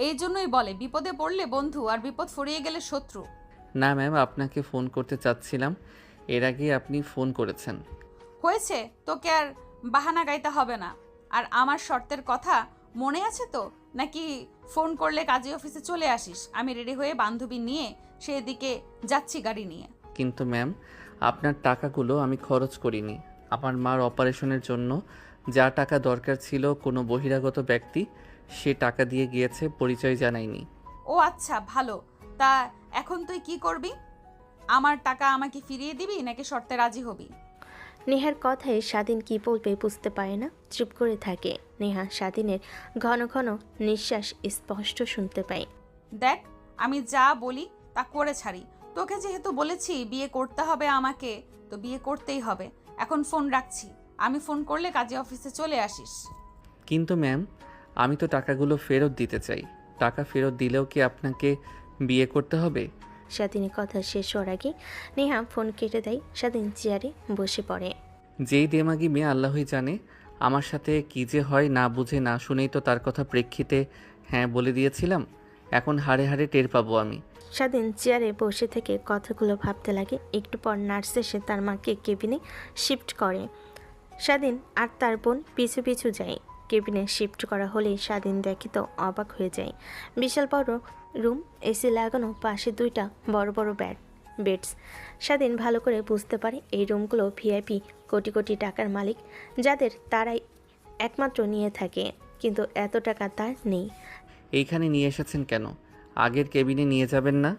এই জন্যই বলে বিপদে পড়লে বন্ধু আর বিপদ ফুরিয়ে গেলে শত্রু। না ম্যাম, আপনাকে ফোন করতে চাচ্ছিলাম, এর আগে আপনি ফোন করেছেন। হয়েছে, তোকে আর বাহানা গাইতে হবে না। আর আমার শর্তের কথা মনে আছে তো? নাকি ফোন করলে কাজী অফিসে চলে আসিস, আমি রেডি হয়ে বান্ধবী নিয়ে সেদিকে যাচ্ছি গাড়ি নিয়ে। কিন্তু ম্যাম, আপনার টাকাগুলো আমি খরচ করিনি। আমার মার অপারেশনের জন্য যা টাকা দরকার ছিল কোনো বহিরাগত ব্যক্তি সে টাকা দিয়ে গিয়েছে, পরিচয় জানায়নি। ও আচ্ছা, ভালো। তা এখন তুই কি করবি? আমার টাকা আমাকে ফিরিয়ে দিবি নাকি শর্তে রাজি হবি? নেহার কথায় স্বাধীন কি বলবে বুঝতে পারে না, চুপ করে থাকে। নেহা স্বাধীনের ঘন ঘন নিঃশ্বাস স্পষ্ট শুনতে পায়। দেখ, আমি যা বলি তা করে ছাড়ি। তোকে যেহেতু বলেছি বিয়ে করতে হবে আমাকে, তো বিয়ে করতেই হবে। এখন ফোন রাখছি, আমি ফোন করলে কাজে অফিসে চলে আসিস। কিন্তু ম্যাম, আমি তো টাকাগুলো ফেরত দিতে চাই। টাকা ফেরত দিলেও কি আপনাকে বিয়ে করতে হবে? স্বাধীনের কথা শেষ হওয়ার আগে নেহা ফোন কেটে দেয়। স্বাধীন চেয়ারে বসে পড়ে। যেই দেমাগি মেয়ে আল্লাহই জানে আমার সাথে কী যে হয়, না বুঝে না শুনেই তো তার কথা প্রেক্ষিতে হ্যাঁ বলে দিয়েছিলাম। এখন হাড়ে হাড়ে টের পাবো আমি। স্বাধীন চেয়ারে বসে থেকে কথাগুলো ভাবতে লাগে। একটু পর নার্স এসে তার মাকে কেবিনে শিফট করে। স্বাধীন আর তার বোন পিছু পিছু যায়। কেবিনে শিফট করা হলেই স্বাধীন দেখে তো অবাক হয়ে যায়। বিশাল বড় রুম, এসি লাগানো, পাশে দুইটা বড় বড় বেডস। স্বাধীন ভালো করে বুঝতে পারে এই রুমগুলো ভিআইপি, কোটি কোটি টাকার মালিক যাদের তারাই একমাত্র নিয়ে থাকে, কিন্তু এত টাকা তার নেই। এইখানে নিয়ে এসেছেন কেন? আগের কেবিনে নিয়ে যাবেন না?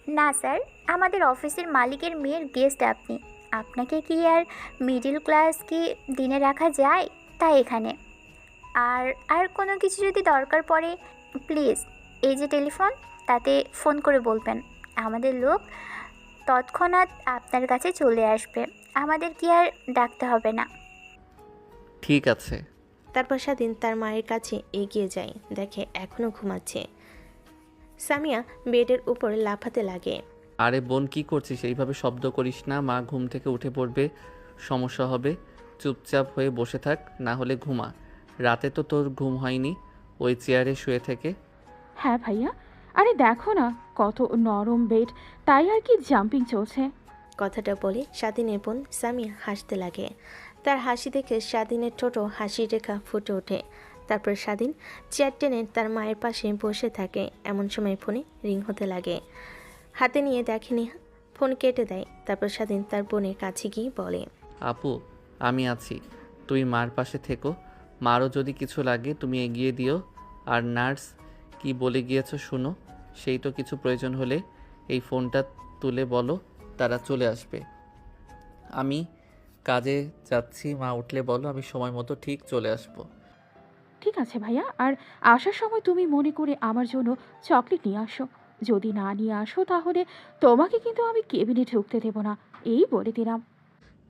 না স্যার, আমাদের অফিসের মালিকের মেয়ের গেস্ট আপনি। আপনাকে কি আর মিডল ক্লাস কি দিনে রাখা যায়? তাই এখানে। আর আর কোনো কিছু যদি দরকার পড়ে প্লিজ এই যে টেলিফোন, তাতে ফোন করে বলবেন। আমাদের লোক তৎক্ষণাৎ আপনার কাছে চলে আসবে। আমাদের কি আর ডাকতে হবে না। ঠিক আছে। তারপর স্বাধীন তার মায়ের কাছে এগিয়ে যায়, দেখে এখনও ঘুমাচ্ছে। সামিয়া বেডের উপর লাফাতে লাগে। আরে বোন, কি করছিস? এইভাবে শব্দ করিস না, মা ঘুম থেকে উঠে পড়বে, সমস্যা হবে। চুপচাপ হয়ে বসে থাক, না হলে ঘুমা। রাতে তো তোর ঘুম হয়নি ওই চেয়ারে শুয়ে থেকে। হ্যাঁ ভাইয়া, আরে দেখো না কত নরম বেড, তাই আর কি জাম্পিং চলছে। কথাটা বলে স্বাধীনের বোন সামিয়া হাসতে লাগে। তার হাসি দেখে স্বাধীনের ছোট হাসির রেখা ফুটে ওঠে। তারপর স্বাধীন চেয়ার টেনে তার মায়ের পাশে বসে থাকে। এমন সময় ফোনে রিং হতে লাগে। হাতে নিয়ে দেখেনি, ফোন কেটে দেয়। তারপর স্বাধীন তার বোনের কাছে গিয়ে বলে, আপু, আমি আছি, তুই মার পাশে থেকো। মারও যদি কিছু লাগে তুমি এগিয়ে দিও। আর নার্স কি বলে গিয়েছো শুনো। সেই তো কিছু প্রয়োজন হলে এই ফোনটা তুলে বলো, তারা চলে আসবে। আমি কাজে যাচ্ছি, মা উঠলে বলো আমি সময় মতো ঠিক চলে আসবো। ঠিক আছে ভাইয়া, আর আসার সময় তুমি মনে করে আমার জন্য চকলেট নিয়ে আসো। যদি না নিয়ে আসো তাহলে তোমাকে কিন্তু আমি কেবিনে ঢুকতে দেবো না, এই বলে দিলাম।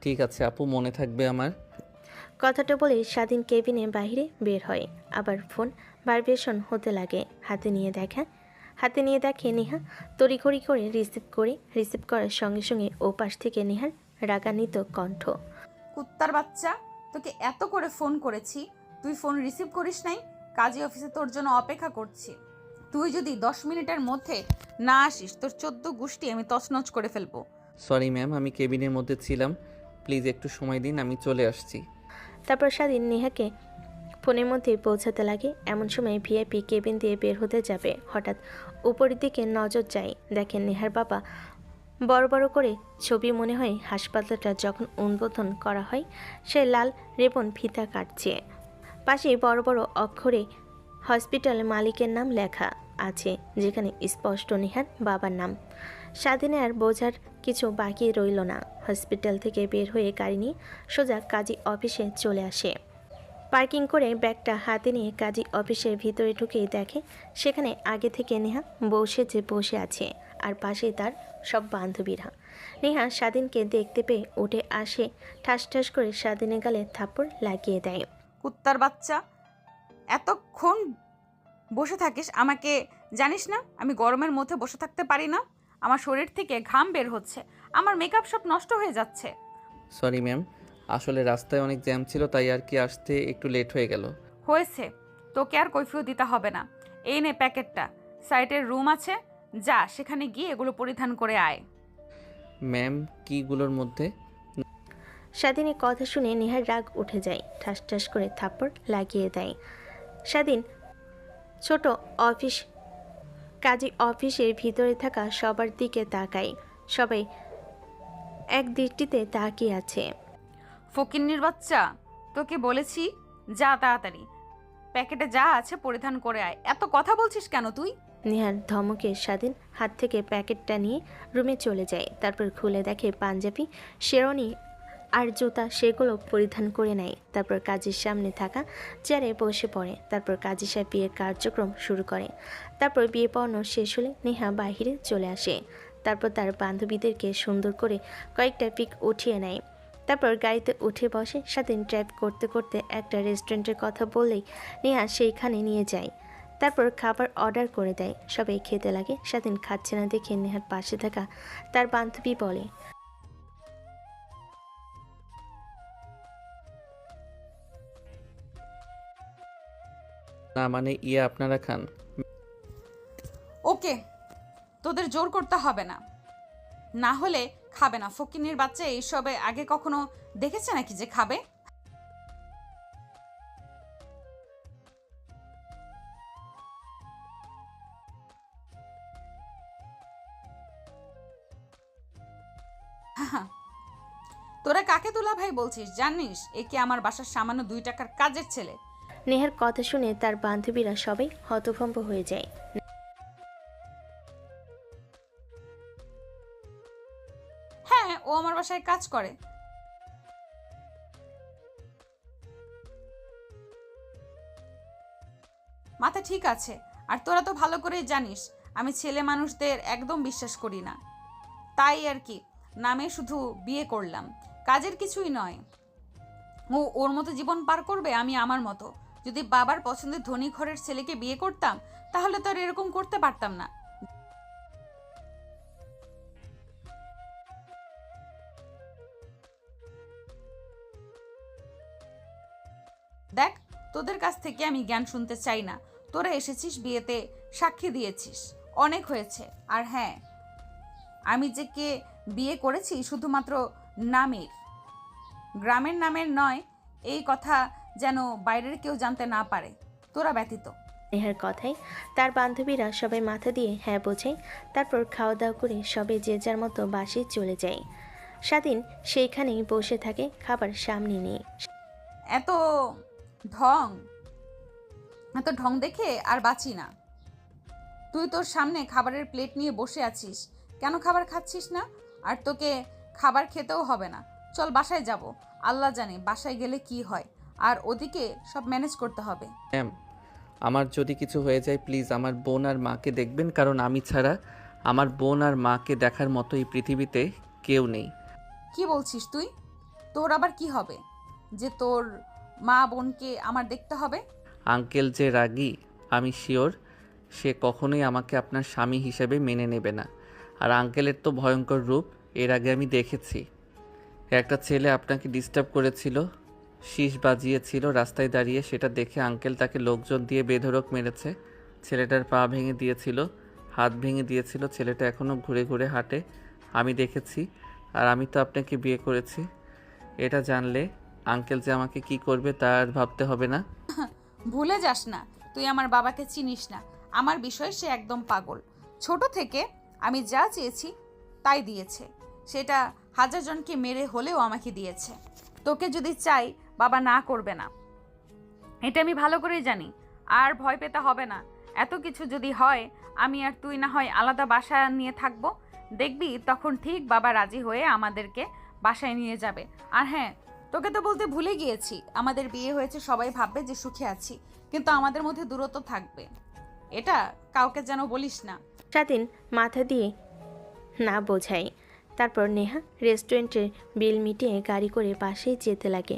ঠিক আছে আপু, মনে থাকবে আমার। কথাটা বলে স্বাধীন কেবিনে বাইরে বের হয়। আবার ফোন ভাইব্রেশন হতে লাগে। হাতে নিয়ে দেখে নেহা তড়িঘড়ি করে রিসিভ করার সঙ্গে সঙ্গে ওপাশ থেকে নেহার রাগান্বিত কণ্ঠ। কুত্তার বাচ্চা, তোকে এত করে ফোন করেছি, তুই ফোন রিসিভ করিস নাই? কাজে অফিসে তোর জন্য অপেক্ষা করছি। তুই যদি 10 মিনিটের মধ্যে না আসিস, তোর 14 গোষ্ঠী আমি তছনছ করে ফেলবো। সরি ম্যাম, আমি কেবিনের মধ্যে ছিলাম, প্লিজ একটু সময় দিন, আমি চলে আসছি। তারপর স্বাধীন নেহাকে ফোনের মধ্যে পৌঁছাতে লাগে। এমন সময় ভিআইপি কেবিন দিয়ে বের হতে যাবে, হঠাৎ উপরের দিকে নজর যায়। দেখেন নেহার বাবা বড় বড় করে ছবি, মনে হয় হাসপাতালটা যখন উদ্বোধন করা হয় সে লাল রেবন ফিতা কাটছে। পাশে বড় বড় অক্ষরে হসপিটাল মালিকের নাম লেখা আছে, যেখানে স্পষ্ট নেহার বাবার নাম। স্বাধীনে আর বোঝার কিছু বাকি রইল না। হসপিটাল থেকে বের হয়ে গাড়ি নিয়ে সোজা কাজী অফিসে চলে আসে। পার্কিং করে ব্যাগটা হাতে নিয়ে কাজী অফিসের ভিতরে ঢুকেই দেখে সেখানে আগে থেকে নেহা বসে আছে, আর পাশে তার সব বান্ধবীরা। নেহা স্বাধীনকে দেখতে পেয়ে উঠে আসে, ঠাস ঠাস করে স্বাধীনের গালে থাপ্পড় লাগিয়ে দেয়। কুত্তার বাচ্চা, এতক্ষণ বসে থাকিস আমাকে জানিস না? আমি গরমের মধ্যে বসে থাকতে পারি না, আমার শরীর থেকে ঘাম বের হচ্ছে, আমার মেকআপ সব নষ্ট হয়ে যাচ্ছে। সরি ম্যাম, আসলে রাস্তায় অনেক জ্যাম ছিল, তাই আর কি আসতে একটু লেট হয়ে গেল। হয়েছে, তোকে আর কৈফিয়ত দিতে হবে না। এই নে প্যাকেটটা, সাইটের রুম আছে, যা সেখানে গিয়ে এগুলো পরিধান করে আয়। ম্যাম, কিগুলোর মধ্যে? স্বাধীনের কথা শুনে নেহার রাগ উঠে যায়, ঠাস ঠাস করে থাপ্পড় লাগিয়ে দেয়। স্বাধীন ছোট অফিস কাজী অফিসের ভিতরে থাকা সবার দিকে তাকায়। সবাই এক দৃষ্টিতে তাকিয়ে আছে। ফকিন্নির বাচ্চা, তোকে বলেছি যা তাড়াতাড়ি প্যাকেটে যা আছে পরিধান করে আয়। এত কথা বলছিস কেন তুই? নেহার ধমকে স্বাধীন হাত থেকে প্যাকেটটা নিয়ে রুমে চলে যায়। তারপর খুলে দেখে পাঞ্জাবি, শেরওয়ানি আর জুতা, সেগুলো পরিধান করে নেয়। তারপর কাজের সামনে থাকা চেয়ারে বসে পড়ে। তারপর কাজী সাহেব বিয়ের কার্যক্রম শুরু করে। তারপর বিয়ে পড়ানো শেষ হলে নেহা বাহিরে চলে আসে। তারপর তার বান্ধবীদেরকে সুন্দর করে কয়েকটা পিক উঠিয়ে নেয়। তারপর গাড়িতে উঠে বসে। স্বাধীন ড্রাইভ করতে করতে একটা রেস্টুরেন্টের কথা বললেই নেহা সেইখানে নিয়ে যায়। তারপর খাবার অর্ডার করে দেয়। সবাই খেতে লাগে। স্বাধীন খাচ্ছে না দেখে নেহার পাশে থাকা তার বান্ধবী বলে, না মানে আপনারা খান। ওকে, তোদের জোর করতে হবে না, না হলে খাবে না। ফকিন্নির বাচ্চা এইসবে আগে কখনো দেখেছে নাকি যে খাবে? তোরা কাকে দুলা ভাই বলছিস? জানিস একে আমার বাসার সামান্য 2 টাকার কাজের ছেলে। নেহার কথা শুনে তার বান্ধবীরা সবাই হতভম্ব হয়ে যায়। হ্যাঁ, ও আমার বাসায় কাজ করে। মাথা ঠিক আছে। আর তোরা তো ভালো করেই জানিস আমি ছেলে মানুষদের একদম বিশ্বাস করি না। তাই আর কি, নামে শুধু বিয়ে করলাম, কাজের কিছুই নয়। ও ওর মতো জীবন পার করবে, আমি আমার মতো। যদি বাবার পছন্দের ধনী ঘরের ছেলেকে বিয়ে করতাম তাহলে তো আর এরকম করতে পারতাম না। দেখ, তোদের কাছ থেকে আমি জ্ঞান শুনতে চাই না। তোরা এসেছিস বিয়েতে, সাক্ষী দিয়েছিস, অনেক হয়েছে। আর হ্যাঁ, আমি যে কে বিয়ে করেছি শুধুমাত্র নামের, গ্রামের নামের নয়, এই কথা যেন বাইরের কেউ জানতে না পারে, তোরা ব্যতীত। নেহার কথায় তার বান্ধবীরা সবাই মাথা দিয়ে হ্যাঁ বোঝায়। তারপর খাওয়া দাওয়া করে সবাই যে যার মতো বাসে চলে যায়। স্বাধীন সেইখানেই বসে থাকে, খাবার সামনে নিয়ে। এত ঢং, এত ঢং দেখে আর বাঁচি না। তুই তোর সামনে খাবারের প্লেট নিয়ে বসে আছিস, কেন খাবার খাচ্ছিস না? আর তোকে খাবার খেতেও হবে না, চল বাসায় যাব। আল্লাহ জানে বাসায় গেলে কি হয়, আর ওদিকে সব ম্যানেজ করতে হবে। ম্যাম, আমার যদি কিছু হয়ে যায় প্লিজ আমার বোন আর মাকে দেখবেন, কারণ আমি ছাড়া আমার বোন আর মাকে দেখার মতো এই পৃথিবীতে কেউ নেই। কি বলছিস তুই? তোর আবার কি হবে যে তোর মা বোনকে আমার দেখতে হবে? আঙ্কেল যে রাগী আমি শিওর সে কখনোই আমাকে আপনার স্বামী হিসেবে মেনে নেবে না। আর আঙ্কেলের তো ভয়ঙ্কর রূপ এর আগে আমি দেখেছি। একটা ছেলে আপনাকে ডিস্টার্ব করেছিল, শীষ বাজিয়েছিল রাস্তায় দাঁড়িয়ে, সেটা দেখে আঙ্কেল তাকে লোকজন দিয়ে বেধড়ক মেরেছে। ছেলেটার পা ভেঙে দিয়েছিল, হাত ভেঙে দিয়েছিল, ছেলেটা এখনও ঘুরে ঘুরে হাঁটে, আমি দেখেছি। আর আমি তো আপনাকে বিয়ে করেছি, এটা জানলে আঙ্কেল যে আমাকে কি করবে তার ভাবতে হবে না। ভুলে যাস না, তুই আমার বাবাকে চিনিস না। আমার বিষয়ে সে একদম পাগল। ছোট থেকে আমি যা চেয়েছি তাই দিয়েছে, সেটা 1000 জনকে মেরে হলেও আমাকে দিয়েছে। তোকে যদি চাই বাবা না করবে না, এটা আমি ভালো করেই জানি। আর ভয় পেতে হবে না। এত কিছু যদি হয়, আমি আর তুই না হয় আলাদা বাসা নিয়ে থাকবো, দেখবি তখন ঠিক বাবা রাজি হয়ে আমাদেরকে বাসায় নিয়ে যাবে। আর হ্যাঁ, তোকে তো বলতে ভুলে গিয়েছি, আমাদের বিয়ে হয়েছে সবাই ভাববে যে সুখে আছি, কিন্তু আমাদের মধ্যে দূরত্ব থাকবে, এটা কাউকে যেন বলিস না। স্বাধীন মাথা দিয়ে না বোঝায়। তারপর নেহা রেস্টুরেন্টের বিল মিটিয়ে গাড়ি করে বাসায় যেতে লাগে।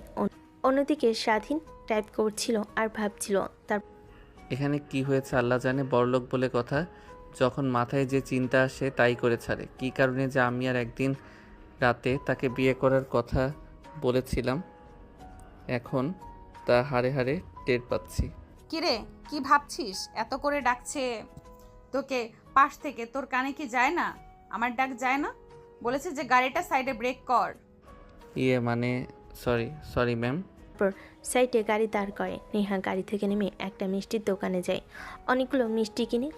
অন্যদিকে স্বাধীন টাইপ করছিল আর ভাবছিল তার এখানে কি হয়েছে আল্লাহ জানে, বড়লোক বলে কথা, যখন মাথায় যে চিন্তা আসে তাই করে ছাড়ে। কী কারণে যে আমি আর একদিন রাতে তাকে বিয়ে করার কথা বলেছিলাম, এখন তা হাড়ে হাড়ে টের পাচ্ছি। কিরে, কি ভাবছিস? এত করে ডাকছে তোকে পাশ থেকে, তোর কানে কি যায় না? আমার ডাক যায় না? বলেছে যে গাড়িটা সাইডে ব্রেক কর। মানে সরি ম্যাম। সাইডে গাড়ি দাঁড় করে। নেহা গাড়ি থেকে নেমে একটা মিষ্টির দোকানে যায়। অনেকগুলো মিষ্টি কিনে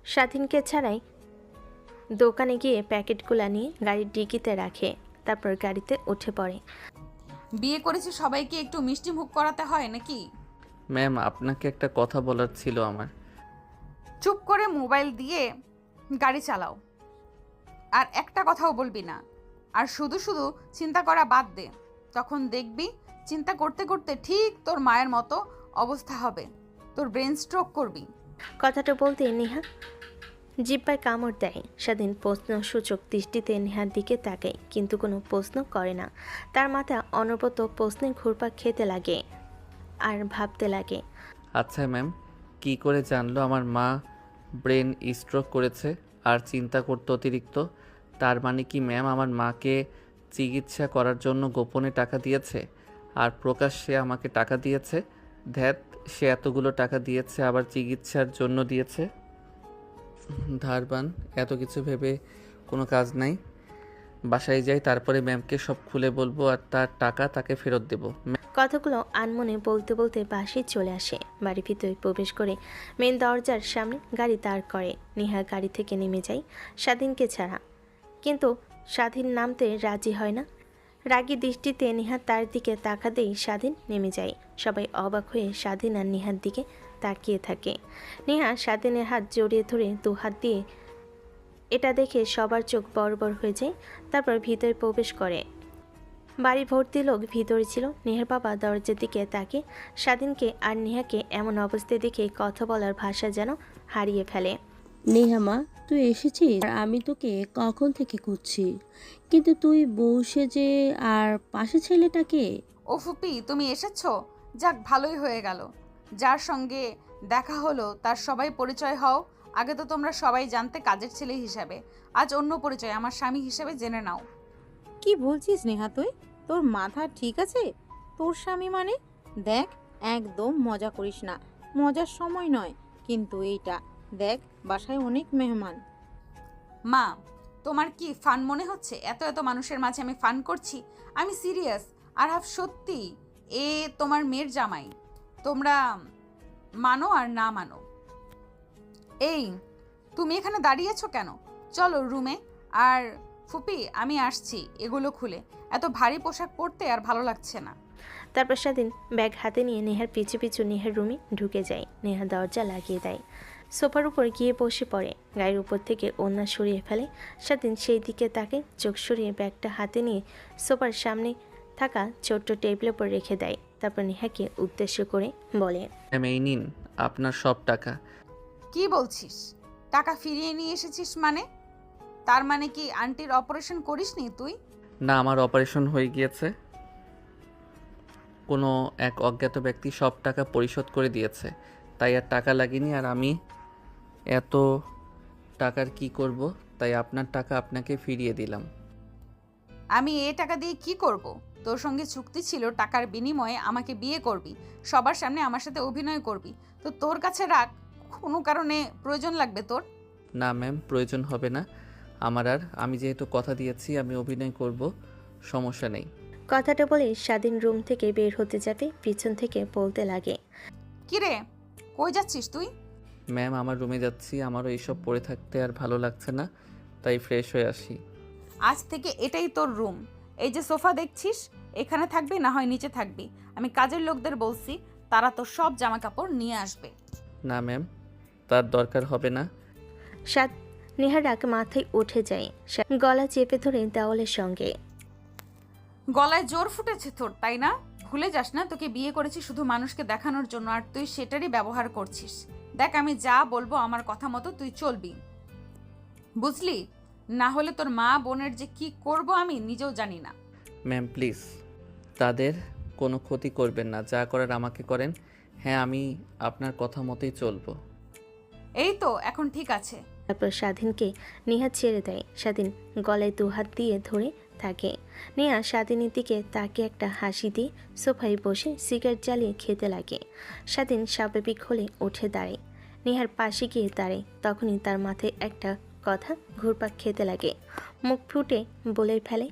স্বাধীনকে ছাড়াই দোকানে গিয়ে প্যাকেটগুলো নিয়ে গাড়ির ডিকিতে রাখে। তারপর গাড়িতে উঠে পড়ে। বিয়ে করেছি সবাইকে একটু মিষ্টি মুখ করাতে হয় নাকি? ম্যাম আপনাকে একটা কথা বলার ছিল আমার। চুপ করে মোবাইল দিয়ে গাড়ি চালাও, আর একটা কথাও বলবি না। আর শুধু শুধু চিন্তা করা বাদ দে, তখন দেখবি চিন্তা করতে করতে ঠিক তোর মায়ের মতো অবস্থা হবে, তোর ব্রেন স্ট্রোক করবি। কথাটা বলতে নেহা জিহ্বায় কামড় দেয়। স্বাধীন প্রশ্নসূচক দৃষ্টিতে নেহার দিকে তাকায়, কিন্তু কোনো প্রশ্ন করে না। তার মাথা অনবরত প্রশ্নের ঘুরপাক খেতে লাগে আর ভাবতে লাগে। আচ্ছা ম্যাম, কি করে জানলো আমার মা ব্রেন স্ট্রোক করেছে আর চিন্তা করতে অতিরিক্ত? তার মানে কি ম্যাম আমার মাকে চিকিৎসা করার জন্য গোপনে টাকা দিয়েছে আর প্রকাশ্যে আমাকে টাকা দিয়েছে? ধ্যাত, সে এতগুলো টাকা দিয়েছে আবার চিকিৎসার জন্য দিয়েছে। ধারবান, এত কিছু ভেবে কোনো কাজ নাই। বাসায় যাই, তারপরে ম্যামকে সব খুলে বলবো আর তার টাকা তাকে ফেরত দেবো। কথাগুলো আনমনে বলতে বলতে বাসায় চলে আসে। বাড়ির ভিতরে প্রবেশ করে মেন দরজার সামনে গাড়ি দাঁড় করে। নেহা গাড়ি থেকে নেমে যায় স্বাধীনকে ছাড়া, কিন্তু স্বাধীন নামতে রাজি হয় না। রাগী দৃষ্টিতে নেহা তার দিকে তাকাতেই স্বাধীন নেমে যায়। সবাই অবাক হয়ে স্বাধীন আর নেহার দিকে তাকিয়ে থাকে। নেহা স্বাধীনের হাত জড়িয়ে ধরে দু হাত দিয়ে এটা দেখে সবার চোখ বড় বড় হয়ে যায়। তারপর ভিতরে প্রবেশ করে। বাড়ি ভর্তি লোক ভিতরে ছিল। নেহার বাবা দরজার দিকে তাকে স্বাধীনকে আর নেহাকে এমন অবস্থায় দেখে কথা বলার ভাষা যেন হারিয়ে ফেলে। নেহা মা, তুই এসেছিস? আর আমি তোকে কখন থেকে খুঁজছি, কিন্তু তুই বউ সেজে আর পাশে ছেলেটাকে। ও ফুপি, তুমি এসেছো? যাক, ভালোই হয়ে গেল। যার সঙ্গে দেখা হলো তার সবাই পরিচয় হও। আগে তো তোমরা সবাই জানতে কাজের ছেলে হিসাবে, আজ অন্য পরিচয় আমার স্বামী হিসেবে জেনে নাও। কি বলছিস নেহা তুই? তোর মাথা ঠিক আছে? তোর স্বামী মানে? দেখ, একদম মজা করিস না, মজার সময় নয় কিন্তু এইটা। দেখ, বাসায় অনেক মেহমান। মা, তোমার কি ফান মনে হচ্ছে? এত এত মানুষের মাঝে আমি ফান করছি? আমি সিরিয়াস। আর সত্যি এ তোমার মেয়ের জামাই। তোমরা মানো আর না মানো। এই, তুমি এখানে দাঁড়িয়েছো কেন? চলো রুমে। আর ফুপি, আমি আসছি এগুলো খুলে। এত ভারী পোশাক পরতে আর ভালো লাগছে না। তারপর স্বাধীন ব্যাগ হাতে নিয়ে নেহার পিছু পিছু নেহার রুমে ঢুকে যায়। নেহা দরজা লাগিয়ে দেয়। সোফার উপর গিয়ে বসে পড়ে। গায়ের উপর থেকে ওড়না সরিয়ে ফেলে। স্বাধীন সেই দিকে তাকে চোখ সরিয়ে ব্যাগটা হাতে নিয়ে সোফার সামনে থাকা ছোট্ট টেবিলের উপর রেখে দেয়। তারপর নেহাকে উদ্দেশ্য করে বলে, ম্যাম এই নিন আপনার সব টাকা। কি বলছিস? টাকা ফিরিয়ে নিয়ে এসেছিস মানে? তার মানে কি আন্টির অপারেশন করিসনি তুই? না, আমার অপারেশন হয়ে গিয়েছে। কোনো এক অজ্ঞাত ব্যক্তি সব টাকা পরিশোধ করে দিয়েছে, তাই আর টাকা লাগেনি। আর আমি এত টাকার কি করব, তাই আপনার টাকা আপনাকে ফিরিয়ে দিলাম। আমি এ টাকা দিয়ে কি করব? তোর সঙ্গে চুক্তি ছিল টাকার বিনিময়ে আমাকে বিয়ে করবি, সবার সামনে আমার সাথে অভিনয় করবি। তো তোর কাছে রাখ, কোনো কারণে প্রয়োজন লাগবে তোর? না ম্যাম, প্রয়োজন হবে না আমার। আর আমি যেহেতু কথা দিয়েছি আমি অভিনয় করব, সমস্যা নেই। কথাটা বলে স্বাধীন রুম থেকে বের হতে যাবে, পিছন থেকে বলতে লাগে, কিরে, কই যাচ্ছিস তুই? ম্যাম আমার রুমে যাচ্ছি, আমারও এইসব পড়ে থাকতে আর ভালো লাগছে না, তাই ফ্রেশ হয়ে আসি। আজ থেকে এটাই তোর রুম। এই যে সোফা দেখছিস, এখানে থাকবি, না হয় নিচে থাকবি। আমি কাজের লোকদের বলছি, তারা তোর সব জামা কাপড় নিয়ে আসবে। না ম্যাম, তার দরকার হবে না। নেহার রাগ মাথায় উঠে যায়। গলা চেপে ধরে দেওয়ালের সঙ্গে। গলায় জোর ফুটেছে তোর, তাই না? ভুলে যাস না তোকে বিয়ে করেছি শুধু মানুষকে দেখানোর জন্য, আর তুই সেটারই ব্যবহার করছিস। দেখ, আমি যা বলবো আমার কথা মতো তুই চলবি, বুঝলি? না হলে তোর মা বোনের যে কি করব আমি নিজেও জানি না। ম্যাম প্লিজ, তাদের কোনো ক্ষতি করবেন না, যা করার আমাকে করেন। হ্যাঁ, আমি আপনার কথা মতোই চলবো। এই তো, এখন ঠিক আছে। তারপর স্বাধীনকে নেহা ছেড়ে দেয়। স্বাধীন গলায় দুহাত দিয়ে ধরে থাকে। নেহা স্বাধীনের দিকে তাকে একটা হাসি দিয়ে সোফায় বসে সিগারেট জ্বালিয়ে খেতে লাগে। স্বাধীন স্বাভাবিক হলে উঠে দাঁড়ায়। নেহার পাশে গিয়ে দাঁড়ায়। তখনই তার মাথায় একটা কথা ঘুরপাক খেতে লাগে। মুখ ফুটে বলে ফেলে,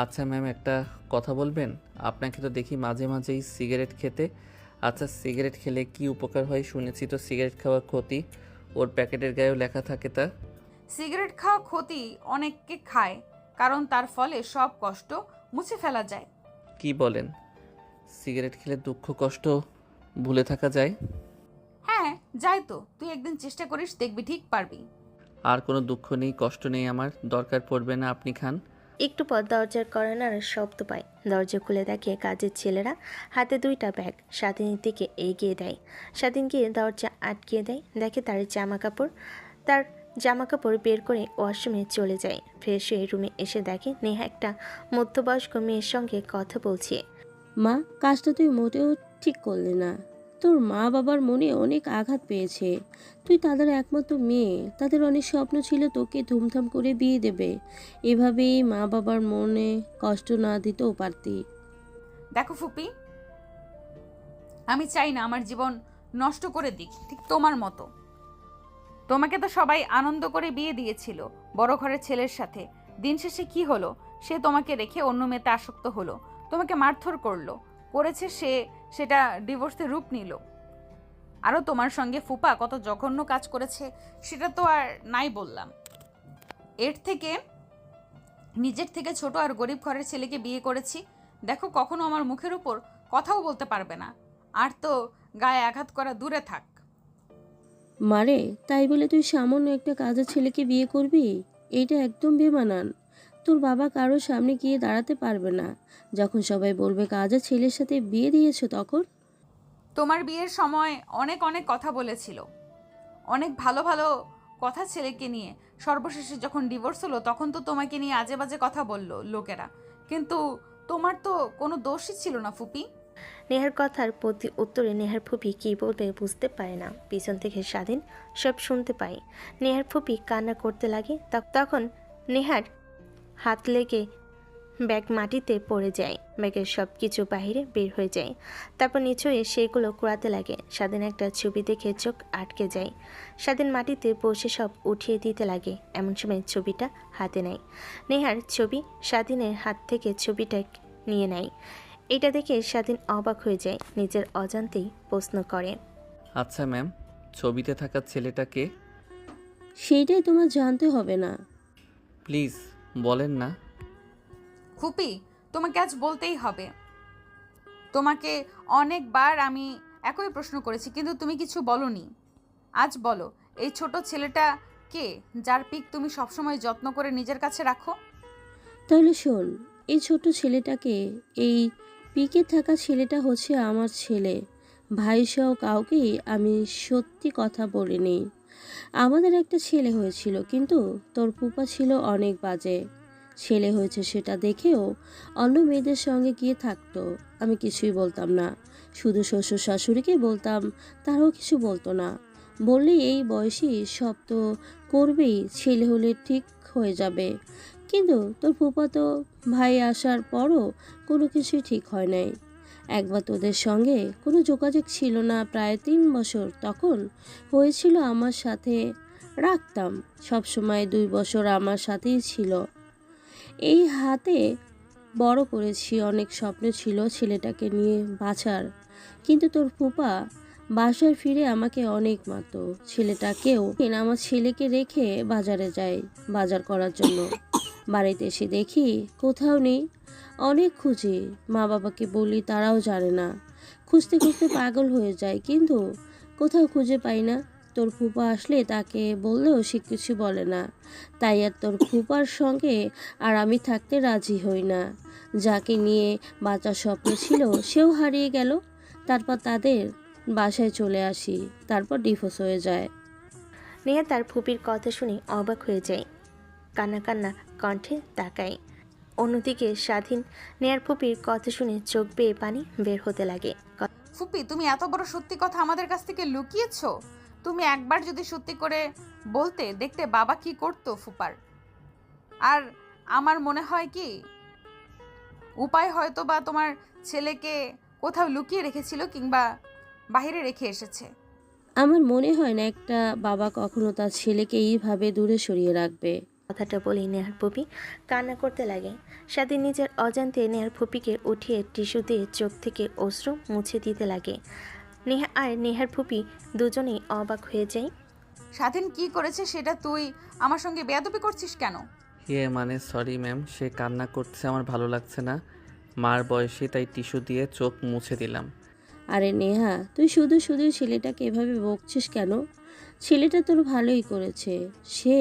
আচ্ছা ম্যাম, একটা কথা বলবেন? আপনাকে তো দেখি মাঝে মাঝেই সিগারেট খেতে। আচ্ছা, সিগারেট খেলে কি উপকার হয়? শুনেছি তো সিগারেট খাওয়া ক্ষতি, ওর প্যাকেটের গায়েও লেখা থাকে তা। সিগারেট খাওয়া ক্ষতি অনেককে খায়, কারণ তার ফলে সব কষ্ট মুছে ফেলা যায়। কি বলেন? সিগারেট খেলে দুঃখ কষ্ট ভুলে থাকা যায়? হ্যাঁ যাই তো, তুই একদিন চেষ্টা করিস, দেখবি ঠিক পারবি। আর কোনো দুঃখ নেই, কষ্ট নেই, আমার দরকার পড়বে না, আপনি খান। একটু পর দরজার করানার শব্দ পায়। দরজা খুলে দেখে কাজের ছেলেরা হাতে 2টা ব্যাগ স্বাধীনের দিকে এগিয়ে দেয়। স্বাধীন গিয়ে দরজা আটকিয়ে দেয়। দেখে তার জামা কাপড় বের করে ওয়াশরুমে চলে যায়। ফ্রেশ হয়ে রুমে এসে দেখে নেহা একটা মধ্যবয়স্ক মেয়ের সঙ্গে কথা বলছে। মা, কাজটা তুই মোটেও ঠিক করলি না। তোর মা বাবার মনে অনেক আঘাত পেয়েছে। তুই তাদের একমাত্র মেয়ে, তাদের অনেক স্বপ্ন ছিল তোকে ধুমধাম করে বিয়ে দেবে। এভাবেই মা বাবার মনে কষ্ট না দিতেও পারতি। দেখো ফুপি, আমি চাই না আমার জীবন নষ্ট করে দিক ঠিক তোমার মতো। তোমাকে তো সবাই আনন্দ করে বিয়ে দিয়েছিল বড় ঘরের ছেলের সাথে। দিন শেষে কি হলো? সে তোমাকে রেখে অন্য মেয়েতে আসক্ত হলো, তোমাকে মারধর করেছে, সেটা ডিভোর্সে রূপ নিল। আরও তোমার সঙ্গে ফুপা কত জঘন্য কাজ করেছে সেটা তো আর নাই বললাম। এর থেকে নিজের থেকে ছোট আর গরিব ঘরের ছেলেকে বিয়ে করেছি। দেখো, কখনো আমার মুখের উপর কথাও বলতে পারবে না। আর তো গায়ে আঘাত করা দূরে থাক। মারে, তাই বলে তুই সামান্য একটা কাজের ছেলেকে বিয়ে করবি? এটা একদম বেমানান। তোর বাবা কারোর সামনে গিয়ে দাঁড়াতে পারবে না যখন সবাই বলবে কাজের ছেলের সাথে বিয়ে দিয়েছো। তখন তোমার বিয়ের সময় অনেক অনেক কথা বলেছিল, অনেক ভালো ভালো কথা ছেলেকে নিয়ে। সর্বশেষে যখন ডিভোর্স হলো তখন তো তোমাকে নিয়ে আজে বাজে কথা বললো লোকেরা, কিন্তু তোমার তো কোনো দোষই ছিল না ফুপি। নেহার কথার প্রতি উত্তরে নেহার ফুপি কী বলবে বুঝতে পারে না। পিছন থেকে স্বাধীন সব শুনতে পায়। নেহার ফুপি কান্না করতে লাগে। তখন নেহার হাত লেগে ব্যাগ মাটিতে পড়ে যায়। ব্যাগের সব কিছু বাহিরে বের হয়ে যায়। তারপর নিচুয়ে সেগুলো কুড়াতে লাগে। স্বাধীন একটা ছবি দেখে চোখ আটকে যায়। স্বাধীন মাটিতে বসে সব উঠিয়ে দিতে লাগে। এমন সময় ছবিটা হাতে নেয়। নেহার ছবি স্বাধীনের হাত থেকে ছবিটা নিয়ে নেয়। এটা দেখে স্বাধীন অবাক হয়ে যায়। নিজের অজান্তেই প্রশ্ন করে, আচ্ছা ম্যাম, ছবিতে থাকা ছেলেটাকে? সেইটাই তোমার জানতে হবে না। প্লিজ বলেন না। ফুপি, তোমাকে আজ বলতেই হবে। তোমাকে অনেকবার আমি একই প্রশ্ন করেছি, কিন্তু তুমি কিছু বলনি। আজ বলো, এই ছোট ছেলেটা কে, যার পিক তুমি সবসময় যত্ন করে নিজের কাছে রাখো? তাহলে শোন, এই ছোট ছেলেটাকে, এই পিকে থাকা ছেলেটা হচ্ছে আমার ছেলে। ভাই সহ কাউকেই আমি সত্যি কথা বলিনি। আমাদের একটা ছেলে হয়েছিল, কিন্তু তোর ফুপা ছিল অনেক বাজে। ছেলে হয়েছে সেটা দেখেও অন্য মেয়েদের সঙ্গে গিয়ে থাকতো। আমি কিছুই বলতাম না, শুধু শ্বশুর শাশুড়িকে বলতাম, তারাও কিছু বলতো না। বললে এই বয়সী সব তো করবেই, ছেলে হলে ঠিক হয়ে যাবে। কিন্তু তোর ফুফাতো ভাই আসার পরও কোনো কিছুই ঠিক হয় নাই। একবার তোদের সঙ্গে কোনো যোগাযোগ ছিল না প্রায় 3 বছর। তখন হয়েছিল আমার সাথে, রাখতাম সব সময়। 2 বছর আমার সাথেই ছিল। এই হাতে বড় করেছি, অনেক স্বপ্ন ছিল ছেলেটাকে নিয়ে বাঁচার। কিন্তু তোর ফুপা বাসায় ফিরে আমাকে অনেক মারতো। ছেলেটাকেও আমার ছেলেকে রেখে বাজারে যায় বাজার করার জন্য। বাড়িতে এসে দেখি কোথাও নেই। অনেক খুঁজি, মা বাবাকে বলি, তারাও জানে না। খুঁজতে খুঁজতে পাগল হয়ে যায়, কিন্তু কোথাও খুঁজে পাই না। তোর ফুপা আসলে তাকে বললেও সে কিছু বলে না। তাই আর তোর ফুপার সঙ্গে আর আমি থাকতে রাজি হই না। যাকে নিয়ে বাঁচার স্বপ্ন ছিল সেও হারিয়ে গেল। তারপর তাদের বাসায় চলে আসি, তারপর ডিভোর্স হয়ে যায়। নেহা তার ফুপির কথা শুনে অবাক হয়ে যায়। কান্না কান্না কণ্ঠে তাকায়। অন্যদিকে স্বাধীন নেহার ফুপির কথা শুনে চোখ বেয়ে পানি বের হতে লাগে। ফুপি, তুমি এত বড় সত্যি কথা আমাদের কাছ থেকে লুকিয়েছো? তুমি একবার যদি সত্যি করে বলতে, দেখতে বাবা কি করতো ফুপার। আর আমার মনে হয় কি উপায় হয়তো বা তোমার ছেলেকে কোথাও লুকিয়ে রেখেছিল, কিংবা বাইরে রেখে এসেছে। আমার মনে হয় না একটা বাবা কখনো তার ছেলেকে এইভাবে দূরে সরিয়ে রাখবে। কথাটা বলে নেহার ফুপি কান্না করতে লাগে। স্বাধীন নিজের অজান্তে নেহার ফুপিকে উঠিয়ে টিস্যু দিয়ে চোখ থেকে অশ্রু মুছে দিতে লাগে। নেহা আর নেহার ফুপি দুজনেই অবাক হয়ে যায়। স্বাধীন কি করেছে সেটা তুই আমার সঙ্গে বেয়াদবি করছিস কেন? মানে সরি ম্যাম, সে কান্না করছে, আমার ভালো লাগছে না, মার বয়সী, তাই টিস্যু দিয়ে চোখ মুছে দিলাম। আরে নেহা, তুই শুধু শুধু ছেলেটাকে এভাবে বকছিস কেন? ছেলেটা তোর ভালোই করেছে। সে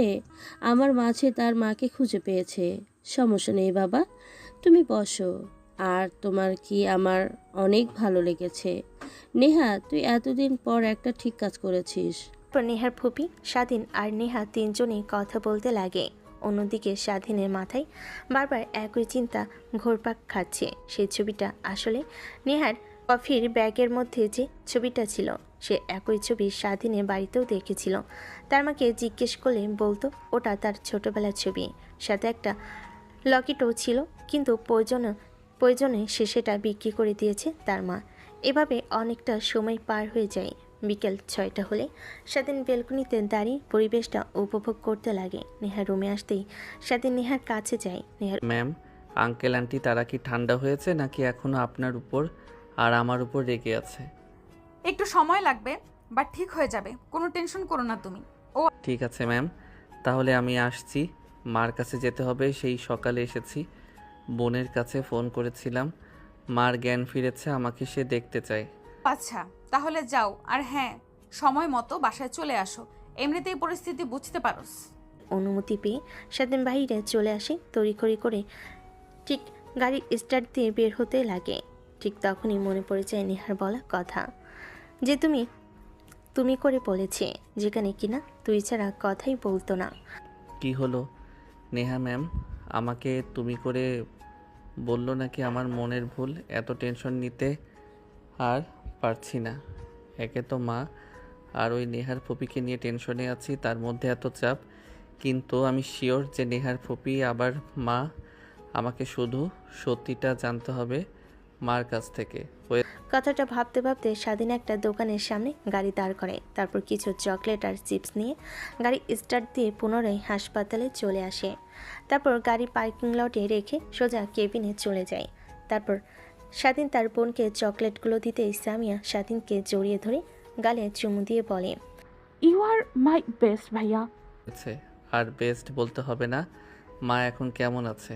আমার মাঝে তার মাকে খুঁজে পেয়েছে। সমস্যা নেই বাবা, তুমি বসো। আর তোমার কি আমার অনেক ভালো লেগেছে। নেহা, তুই এতদিন পর একটা ঠিক কাজ করেছিস। পর নেহার ফুপি, স্বাধীন আর নেহা তিনজনেই কথা বলতে লাগে। অন্যদিকে স্বাধীনের মাথায় বারবার একই চিন্তা ঘুরপাক খাচ্ছে। সেই ছবিটা আসলে নেহার কফির ব্যাগের মধ্যে যে ছবিটা ছিল, সে একই ছবি স্বাধীনের বাড়িতেও দেখেছিল। তার মাকে জিজ্ঞেস করলে বলতো ওটা তার ছোটবেলার ছবি, সাথে একটা লকেটও ছিল, কিন্তু প্রয়োজনে সে সেটা বিক্রি করে দিয়েছে তার মা। এভাবে অনেকটা সময় পার হয়ে যায়। বিকেল 6টা হলে স্বাধীন বেলকনিতে দাঁড়িয়ে পরিবেশটা উপভোগ করতে লাগে। নেহা রুমে আসতেই স্বাধীন নেহার কাছে যায়। নেহার ম্যাম, আঙ্কেল আন্টি তারা কি ঠান্ডা হয়েছে নাকি এখনও আপনার উপর আর আমার উপর রেগে আছে? একটু সময় লাগবে, বাট ঠিক হয়ে যাবে, কোনো টেনশন করো না তুমি। ঠিক আছে ম্যাম, তাহলে আমি আসছি। মার কাছে যেতে হবে, সেই সকালে এসেছি। বোনের কাছে ফোন করেছিলাম, মার জ্ঞান ফিরেছে, আমাকে সে দেখতে চায়। আচ্ছা, তাহলে যাও। আর হ্যাঁ, সময় মতো বাসায় চলে আসো, এমনিতেই পরিস্থিতি বুঝতে পারোস। অনুমতি পেয়ে স্বাধীন বাইরে চলে আসে তড়িঘড়ি করে। ঠিক গাড়ি স্টার্ট দিয়ে বের হতে লাগে। ঠিক তখনই মনে পড়ে যায় নেহার বলা কথা, যে তুমি করে বলেছে, যেখানে কিনা তুই ছাড়া কথাই বলতো না। কি হলো নেহা ম্যাম, আমাকে তুমি করে বললো নাকি? আমার মনের ভুল, এত টেনশন নিতে আর পারছি না। একে তো মা আর ওই নেহার ফুপিকে নিয়ে টেনশনে আছি, তার মধ্যে এত চাপ। কিন্তু আমি শিওর যে নেহার ফুপি আবার মা। আমাকে শুধু সত্যিটা জানতে হবে মার কাছ থেকে। কথাটা ভাবতে ভাবতে স্বাধীন একটা দোকানের সামনে গাড়ি দাঁড় করে। তারপর কিছু চকলেট আর চিপস নিয়ে গাড়ি স্টার্ট দিয়ে পুনরায় হাসপাতালে চলে আসে। তারপর গাড়ি পার্কিং লটে রেখে সোজা কেবিনে চলে যায়। তারপর স্বাধীন তার বোনকে চকলেটগুলো দিতে সামিয়া স্বাধীনকে জড়িয়ে ধরে গালে চুমু দিয়ে বলে, ইউ আর মাই বেস্ট ভাইয়া। আর বেস্ট বলতে হবে না। মা এখন কেমন আছে?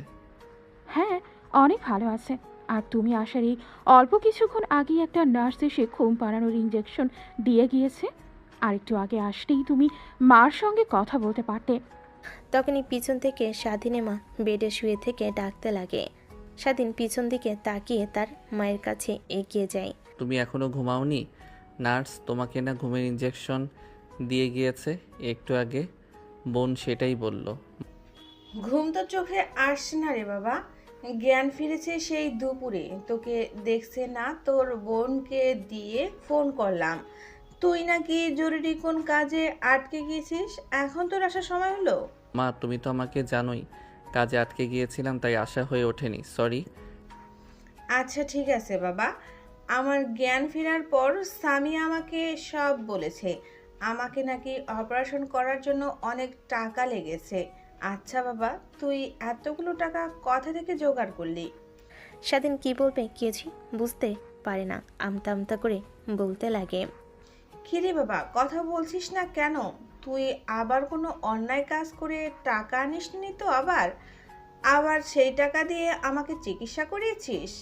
হ্যাঁ, অনেক ভালো আছে। আর তুমি আসার এই অল্প কিছুক্ষণ আগে একটা নার্স এসে ঘুম পাড়ানোর ইঞ্জেকশন দিয়ে গিয়েছে। আর একটু আগে আসতেই তুমি মার সঙ্গে কথা বলতে পারতে। তখনই পিছন থেকে স্বাধীনের মা বেডে শুয়ে থেকে ডাকতে লাগে। স্বাধীন পিছন দিকে তাকিয়ে তার মায়ের কাছে এগিয়ে যায়। তুমি এখনো ঘুমাওনি? নার্স তোমাকে না ঘুমের ইঞ্জেকশন দিয়ে গিয়েছে একটু আগে, বোন সেটাই বলল। ঘুম তো চোখে আসছে না রে বাবা, জ্ঞান ফিরেছে সেই দুপুরে। তোকে দেখছে না তোর বোনকে দিয়ে ফোন করলাম, তুই নাকি জরুরি কোন কাজে আটকে গিয়েছিস। এখন তোর আসার সময় হলো? মা তুমি তো আমাকে জানোই, কাজে আটকে গিয়েছিলাম তাই আশা হয়ে ওঠেনি, সরি। আচ্ছা ঠিক আছে বাবা, আমার জ্ঞান ফেরার পর স্বামী আমাকে সব বলেছে। আমাকে নাকি অপারেশন করার জন্য অনেক টাকা লেগেছে। আচ্ছা বাবা, তুই এতগুলো টাকা কোথা থেকে জোগাড় করলি? স্বাধীন কি বলবে কিছু বুঝতে পারে না, আমতা আমতা করে বলতে লাগে, কিরে বাবা, কথা বলছিস না কেন? তুই আবার কোনো অন্যায় কাজ করে টাকা আনিসনি তো? আবার সেই টাকা দিয়ে আমাকে চিকিৎসা করিয়েছিস?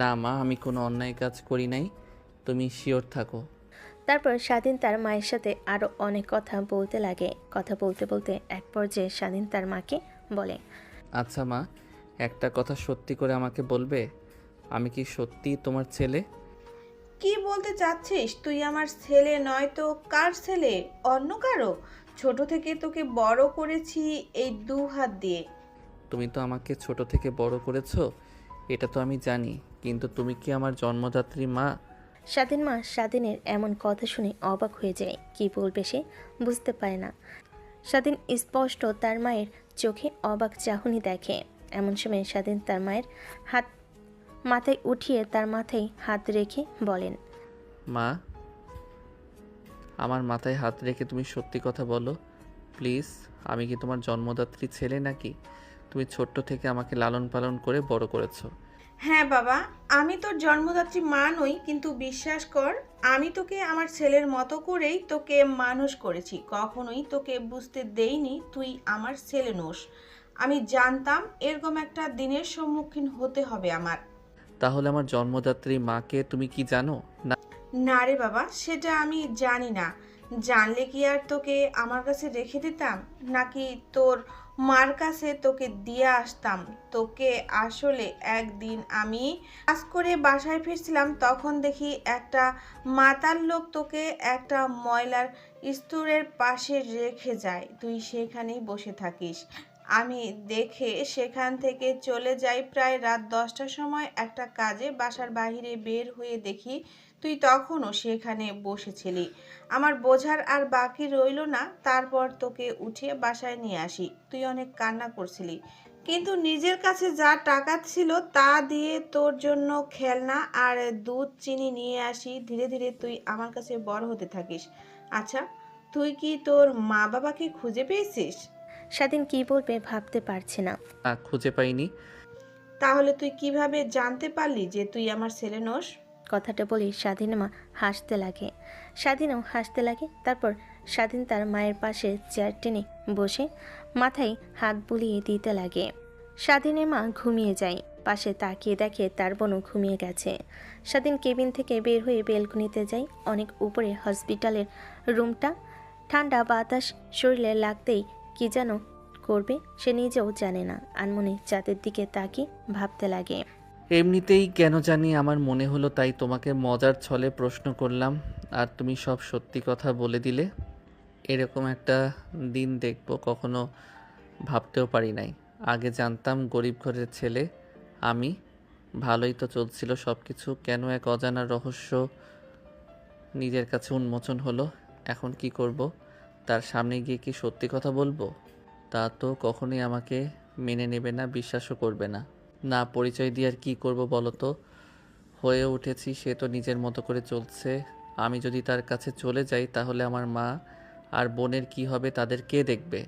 না মা, আমি কোনো অন্যায় কাজ করি নাই, তুমি শিওর থাকো। তারপর স্বাধীন তার মায়ের সাথে আরও অনেক কথা বলতে লাগে। কথা বলতে বলতে এক পর্যায়ে স্বাধীন তার মাকে বলে, আচ্ছা মা, একটা কথা সত্যি করে আমাকে বলবে, আমি কি সত্যি তোমার ছেলে? কি বলতে চাচ্ছিস? তুই আমার ছেলে নয় তো কার ছেলে? অন্য কারো? ছোট থেকে তোকে বড় করেছি এই 2 হাত দিয়ে। তুমি তো আমাকে ছোট থেকে বড় করেছো, এটা তো আমি জানি, কিন্তু তুমি কি আমার জন্মদাত্রী মা? স্বাধীন মা স্বাধীনের এমন কথা শুনে অবাক হয়ে যায়। কি বলবে সে বুঝতে পারে না। স্বাধীন স্পষ্ট তার মায়ের চোখে অবাক চাহনি দেখে। এমন সময় স্বাধীন তার মায়ের হাত মাথায় উঠিয়ে তার মাথায় হাত রেখে বলেন, মা, আমার মাথায় হাত রেখে তুমি সত্যি কথা বলো প্লিজ। আমি কি তোমার জন্মদাত্রী ছেলে নাকি তুমি ছোট্ট থেকে আমাকে লালন পালন করে বড় করেছো? হ্যাঁ বাবা, আমি তোর জন্মদাত্রী মা নই, কিন্তু বিশ্বাস কর আমি তোকে আমার ছেলের মতো করেই তোকে মানুষ করেছি। কখনোই তোকে বুঝতে দেইনি তুই আমার ছেলে নোস। আমি জানতাম এরকম একটা দিনের সম্মুখীন হতে হবে আমার। তাহলে আমার জন্মদাত্রী মাকে তুমি কি জানো? না। না রে বাবা, সেটা আমি জানি না। জানলে কি আর তোকে আমার কাছে রেখে দিতাম, নাকি তোর মার কাছে তোকে দিয়ে আসতাম তোকে? আসলে একদিন আমি কাজ করে বাসায় ফিরছিলাম, তখন দেখি একটা মাতাল লোক তোকে একটা ময়লার স্টোরের পাশে রেখে যায়, তুই সেখানেই বসে থাকিস। আমি দেখে সেখান থেকে চলে যাই। প্রায় রাত 10টার সময় একটা কাজে বাসার বাইরে বের হয়ে দেখি তুই তখনও সেখানে বসেছিলি। আমার বোঝার আর বাকি রইল না, তারপর তোকে উঠিয়ে বাসায় নিয়ে আসি। তুই অনেক কান্না করছিলি, কিন্তু নিজের কাছে যা টাকা ছিল তা দিয়ে তোর জন্য খেলনা আর দুধ চিনি নিয়ে আসি। ধীরে ধীরে তুই আমার কাছে বড় হতে থাকিস। আচ্ছা, তুই কি তোর মা বাবাকে খুঁজে পেয়েছিস? স্বাধীন কি বলবে ভাবতে পারছে না। খুঁজে পাইনি। তাহলে তুই কিভাবে জানতে পারলি যে তুই আমার ছেলে নোস? কথাটা বলে স্বাধীনের মা হাসতে লাগে। স্বাধীনও হাসতে লাগে। তারপর স্বাধীন তার মায়ের পাশে চেয়ার টেনে বসে মাথায় হাত বুলিয়ে দিতে লাগে। স্বাধীনের মা ঘুমিয়ে যায়। পাশে তাকিয়ে দেখে তার বোনও ঘুমিয়ে গেছে। স্বাধীন কেবিন থেকে বের হয়ে বেলকনিতে যায়। অনেক উপরে হসপিটালের রুমটা। ঠান্ডা বাতাস শরীরে লাগতেই কি যেন করবে সে নিজেও জানে না। আনমনে চাঁদের দিকে তাকিয়ে ভাবতে লাগে। এমনিতেই কেন জানি আমার মনে হলো, তাই তোমাকে মজার ছলে প্রশ্ন করলাম আর তুমি সব সত্যি কথা বলে দিলে। এরকম একটা দিন দেখবো কখনো ভাবতেও পারি নাই। আগে জানতাম গরিব ঘরের ছেলে আমি। ভালোই তো চলছিল সব কিছু, কেন এক অজানা রহস্য নিজের কাছে উন্মোচন হলো। এখন কি করব? তার সামনে গিয়ে কি সত্যি কথা বলবো? তা তো কখনোই আমাকে মেনে নেবে না, বিশ্বাসও করবে না। না, পরিচয় দিয়ে আর কী করবো বলো তো? হয়ে উঠেছি, সে তো নিজের মতো করে চলছে। আমি যদি তার কাছে চলে যাই তাহলে আমার মা আর বোনের কি হবে, তাদের কে দেখবে?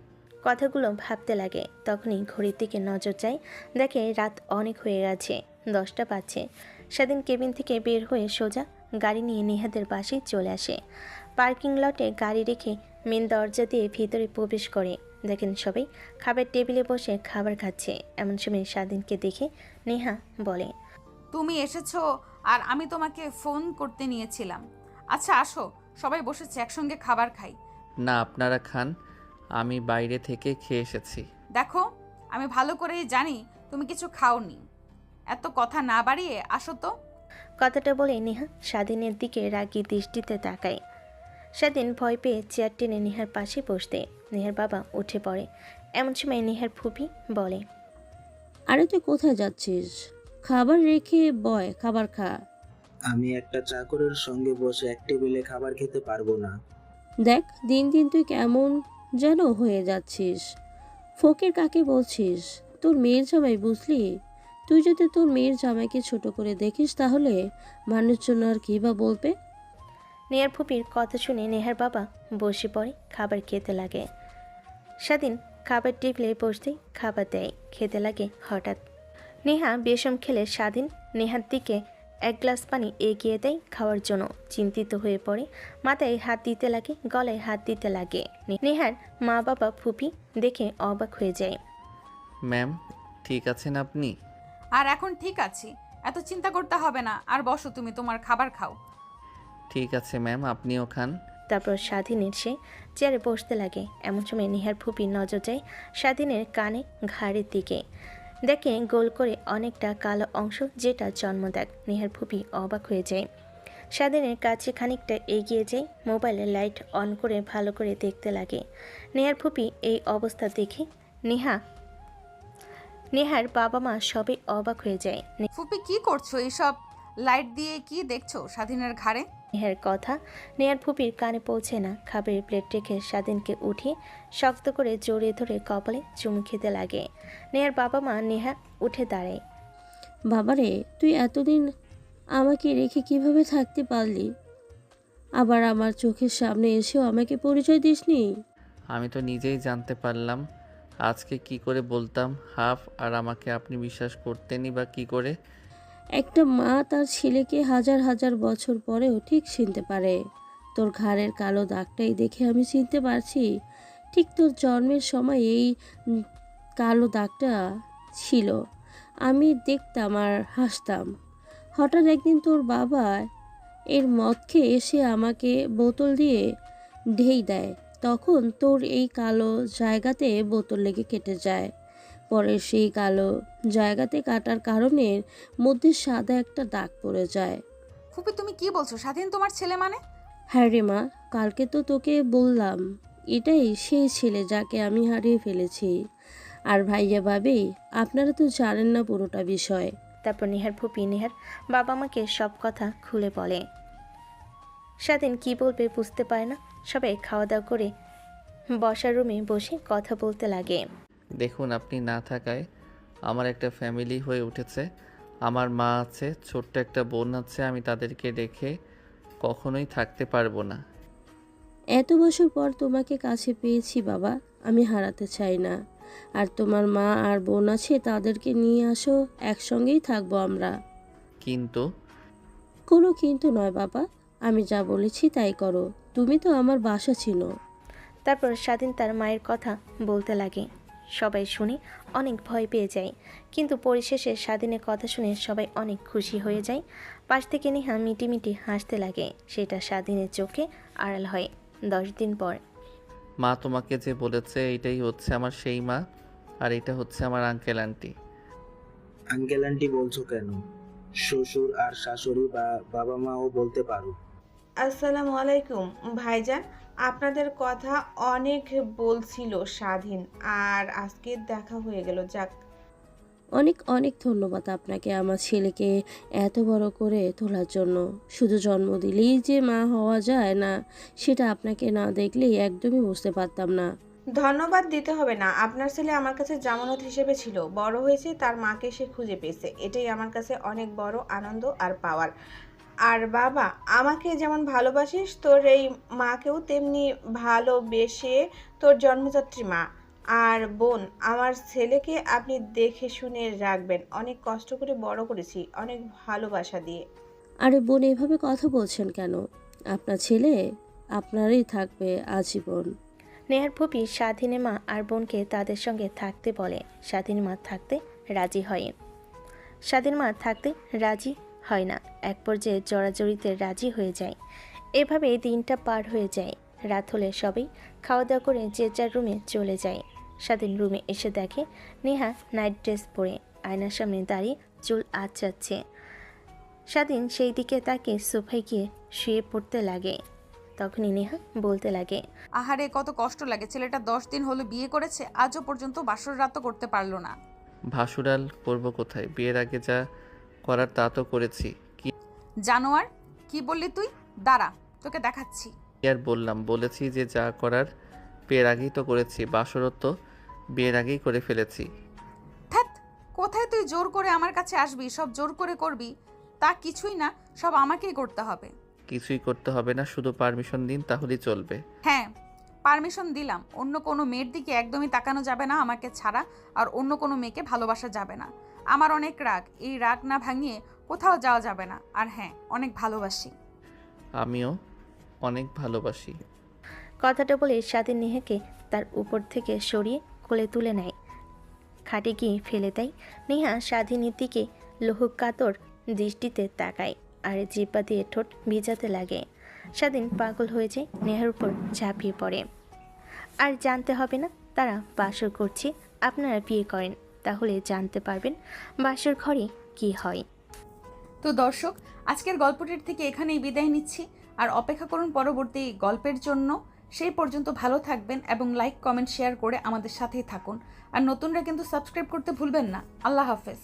কথাগুলো ভাবতে লাগে। তখনই ঘড়ির দিকে নজর যায়। দেখে রাত অনেক হয়ে গেছে, 10টা বাজছে। সেদিন কেবিন থেকে বের হয়ে সোজা গাড়ি নিয়ে নেহাদের বাসায় চলে আসে। পার্কিং লটে গাড়ি রেখে মেন দরজা দিয়ে ভিতরে প্রবেশ করে। দেখেন সবাই খাবার টেবিলে বসে খাবার খাচ্ছে। এমন সময় স্বাধীনকে দেখে নেহা বলে, তুমি এসেছো আর আমি তোমাকে ফোন করতে নিয়েছিলাম। আচ্ছা আসো, সবাই বসেছে, একসঙ্গে খাবার খাই। না, আপনারা খান, আমি বাইরে থেকে খেয়ে এসেছি। দেখো, আমি ভালো করেই জানি তুমি কিছু খাওনি। এত কথা না বাড়িয়ে আসো তো। কথাটা বলে নেহা স্বাধীনের দিকে রাগী দৃষ্টিতে তাকায়। স্বাধীন ভয় পেয়ে চেয়ার টেনে নেহার পাশে বসতে। নেহার বাবা উঠে পড়ে। এমন সময় নেহার ফুপি বলে, আরে তুই কোথায় যাচ্ছিস? খাবার রেখে বয়, খাবার খা। আমি একটা চাকরের সঙ্গে বসে এক টেবিলে খাবার খেতে পারবো না। দেখ দিন দিন তুই কেমন যেন হয়ে যাচ্ছিস। ফকির কাকে বলছিস? তোর মেয়ের জামাই, বুঝলি? তুই যদি তোর মেয়ের জামাইকে ছোট করে দেখিস তাহলে মানুষজন আর কি বা বলবে? নেহার ফুপির কথা শুনে নেহার বাবা বসে পড়ে, খাবার খেতে লাগে। স্বাধীন খাবার টেবিলে বসতেই খাবার দেয়, খেতে লাগে। হঠাৎ নেহা বেশম খেলে স্বাধীন নেহার দিকে এক গ্লাস পানি এগিয়ে দেয় খাওয়ার জন্য। চিন্তিত হয়ে পড়ে, মাথায় হাত দিতে লাগে, গলায় হাত দিতে লাগে। নেহার মা বাবা ফুপি দেখে অবাক হয়ে যায়। ম্যাম, ঠিক আছেন আপনি? আর এখন ঠিক আছি, এত চিন্তা করতে হবে না। আর বসো, তুমি তোমার খাবার খাও। ঠিক আছে ম্যাম, আপনিও খান। তারপর স্বাধীনের সে চেয়ারে বসতে লাগে। এমন সময় নেহার ফুপির নজর যায় স্বাধীনের কানে ঘাড়ের দিকে। দেখে গোল করে অনেকটা কালো অংশ, যেটা জন্মদাগ। নেহার ফুপি অবাক হয়ে যায়। স্বাধীনের কাছে খানিকটা এগিয়ে যায়, মোবাইলের লাইট অন করে ভালো করে দেখতে লাগে। নেহার ফুপি এই অবস্থা দেখে নেহার বাবা মা সবাই অবাক হয়ে যায়। ফুপি কি করছো? এইসব লাইট দিয়ে কি দেখছো স্বাধীনের ঘাড়ে? নেহার কথা নেহার ফুপির কানে পৌঁছে না। খাবারের প্লেট রেখে স্বাধীনকে উঠিয়ে শক্ত করে জড়িয়ে ধরে কপালে চুমু খেতে লাগে। নেহার বাবা মা নেহা উঠে দাঁড়ায়। বাবারে, তুই এতদিন আমাকে রেখে কিভাবে থাকতে পারলি? আবার আমার চোখের সামনে এসেও আমাকে পরিচয় দিসনি। আমি তো নিজেই জানতে পারলাম, আজকে কি করে বলতাম হাফ, আর আমাকে আপনি বিশ্বাস করতেনই বা কি করে? একটা মা তার ছেলেকে হাজার হাজার বছর পরেও ঠিক চিনতে পারে। তোর ঘাড়ের কালো দাগটাই দেখে আমি চিনতে পারছি। ঠিক তোর জন্মের সময় এই কালো দাগটা ছিল। আমি দেখতাম আর হাসতাম। হঠাৎ একদিন তোর বাবা এর মদ খেয়ে এসে আমাকে বোতল দিয়ে ঢেই দেয়, তখন তোর এই কালো জায়গাতে বোতল লেগে কেটে যায়। পরে সেই কালো জায়গাতে কাটার কারণে মধ্যে সাদা একটা দাগ পড়ে যায়। ফুপি তুমি কি বলছো? স্বাধীন তোমার ছেলে মানে? হ্যাঁ রে মা, কালকে তো তোকে বললাম এটাই সেই ছেলে যাকে আমি হারিয়ে ফেলেছি। আর ভাইয়া ভাবি, আপনারা তো জানেন না পুরোটা বিষয়। তারপর নেহার ফুপি নেহার বাবা মাকে সব কথা খুলে বলে। স্বাধীন কি বলবে বুঝতে পারে না। সবাই খাওয়া দাওয়া করে বসার রুমে বসে কথা বলতে লাগে। দেখুন, আপনি না থাকায় আমার একটা ফ্যামিলি হয়ে উঠেছে। আমার মা আছে, ছোট্ট একটা বোন আছে। আমি তাদেরকে রেখে কখনোই থাকতে পারবো না। এত বছর পর তোমাকে কাছে পেয়েছি বাবা, আমি হারাতে চাই না। আর তোমার মা আর বোন আছে, তাদেরকে নিয়ে আসো, একসঙ্গেই থাকবো আমরা। কিন্তু কোনো কিন্তু নয় বাবা, আমি যা বলেছি তাই করো, তুমি তো আমার বাসা চিনো। তারপর স্বাধীন তার মায়ের কথা বলতে লাগে। সবাই শুনে অনেক ভয় পেয়ে যায়, কিন্তু পরিশেষে স্বাধীনের কথা শুনে সবাই অনেক খুশি হয়ে যায়। পাশ থেকে নেহা মিটিমিটি হাসতে লাগে। সেটা স্বাধীনের চোখে আড়াল হয়। 10 দিন পর। মা তোমাকে যে বলেছে এইটাই হচ্ছে আমার সেই মা, আর এটা হচ্ছে আমার আঙ্কেল আন্টি। আঙ্কেল আন্টি বলছো কেন? শ্বশুর আর শাশুড়ি বা বাবা মাও বলতে পারো। আসসালামু আলাইকুম ভাইজান। আপনাদের কথা অনেক বলছিল স্বাধীন, আর আজকে দেখা হয়ে গেল। যাক, অনেক অনেক ধন্যবাদ আপনাকে আমার ছেলেকে এত বড় করে তোলার জন্য। শুধু জন্ম দিলেই যে মা হওয়া যায় না, সেটা আপনাকে না দেখলেই একদমই বুঝতে পারতাম না। ধন্যবাদ দিতে হবে না। আপনার ছেলে আমার কাছে জামানত হিসেবে ছিল, বড় হয়েছে, তার মাকে সে খুঁজে পেয়েছে, এটাই আমার কাছে অনেক বড় আনন্দ আর পাওয়ার। আর বাবা, আমাকে যেমন ভালোবাসিস, তোর এই মাকেও তেমনি ভালোবেসে তোর জন্মদাত্রী মা। আর বোন, আমার ছেলেকে আপনি দেখে শুনে রাখবেন। অনেক কষ্ট করে বড় করেছি, অনেক ভালোবাসা দিয়ে। আরে বোন, এভাবে কথা বলছেন কেন? আপনার ছেলে আপনারই থাকবে আজীবন। নেহার ফুপি স্বাধীনের মা আর বোনকে তাদের সঙ্গে থাকতে বলে। স্বাধীন মা থাকতে রাজি হয়। স্বাধীন মা থাকতে রাজি হয় না, এক পর্যায়ে জড়াজড়িতে রাজি হয়ে যায়। এভাবে দিনটা পার হয়ে যায়। রাত হলে সবাই খাওয়া দাওয়া করে যে যার রুমে চলে যায়। স্বাধীন রুমে এসে দেখে নেহা নাইট ড্রেস পরে আয়নার সামনে দাঁড়িয়ে চুল আঁচড়াচ্ছে। স্বাধীন সেই দিকে তাকে সোফায় গিয়ে শুয়ে পড়তে লাগে। তখনই নেহা বলতে লাগে, আহারে কত কষ্ট লাগে, ছেলেটা 10 দিন হলো বিয়ে করেছে, আজও পর্যন্ত বাসর রাতও করতে পারলো না। ভাসুরাল করবো কোথায়? বিয়ের আগে যা করার তা তো করেছি। কি জানোয়ার, কি বললি তুই? দাঁড়া, তোকে দেখাচ্ছি। আর বললাম, বলেছি যে যা করার বিয়ের আগেই তো করেছি। বাসরত তো বিয়ের আগেই করে ফেলেছি। ধ্যাৎ, কোথায় তুই জোর করে আমার কাছে আসবি? সব জোর করে করবি তা কিছুই না, সব আমাকেই করতে হবে। কিছুই করতে হবে না, শুধু পারমিশন দিন তাহলেই চলবে। হ্যাঁ, পারমিশন দিলাম। অন্য কোনো মেয়ের দিকে একদমই তাকানো যাবে না আমাকে ছাড়া, আর অন্য কোনো মেয়েকে ভালোবাসা যাবে না। আমার অনেক রাগ, এই রাগ না ভাঙিয়ে কোথাও যাওয়া যাবে না। আর হ্যাঁ, অনেক ভালোবাসি। আমিও অনেক ভালোবাসি। কথাটা বলে স্বাধীন নেহাকে তার উপর থেকে সরিয়ে কোলে তুলে নেয়। খাটে গিয়ে ফেলে দেয়। নেহা স্বাধীনের দিকে লোহুক কাতর দৃষ্টিতে তাকায় আর জিব্বা দিয়ে ঠোঁট ভিজাতে লাগে। স্বাধীন পাগল হয়ে যায়, নেহার উপর ঝাঁপিয়ে পড়ে। আর জানতে হবে না তারা বাসর করছে। আপনারা বিয়ে করেন, তাহলে জানতে পারবেন বাসর ঘরে কি হয়। তো দর্শক, আজকের গল্পটির থেকে এখানেই বিদায় নিচ্ছি। আর অপেক্ষা করুন পরবর্তী গল্পের জন্য। সেই পর্যন্ত ভালো থাকবেন এবং লাইক কমেন্ট শেয়ার করে আমাদের সাথেই থাকুন। আর নতুনরা কিন্তু সাবস্ক্রাইব করতে ভুলবেন না। আল্লাহ হাফেজ।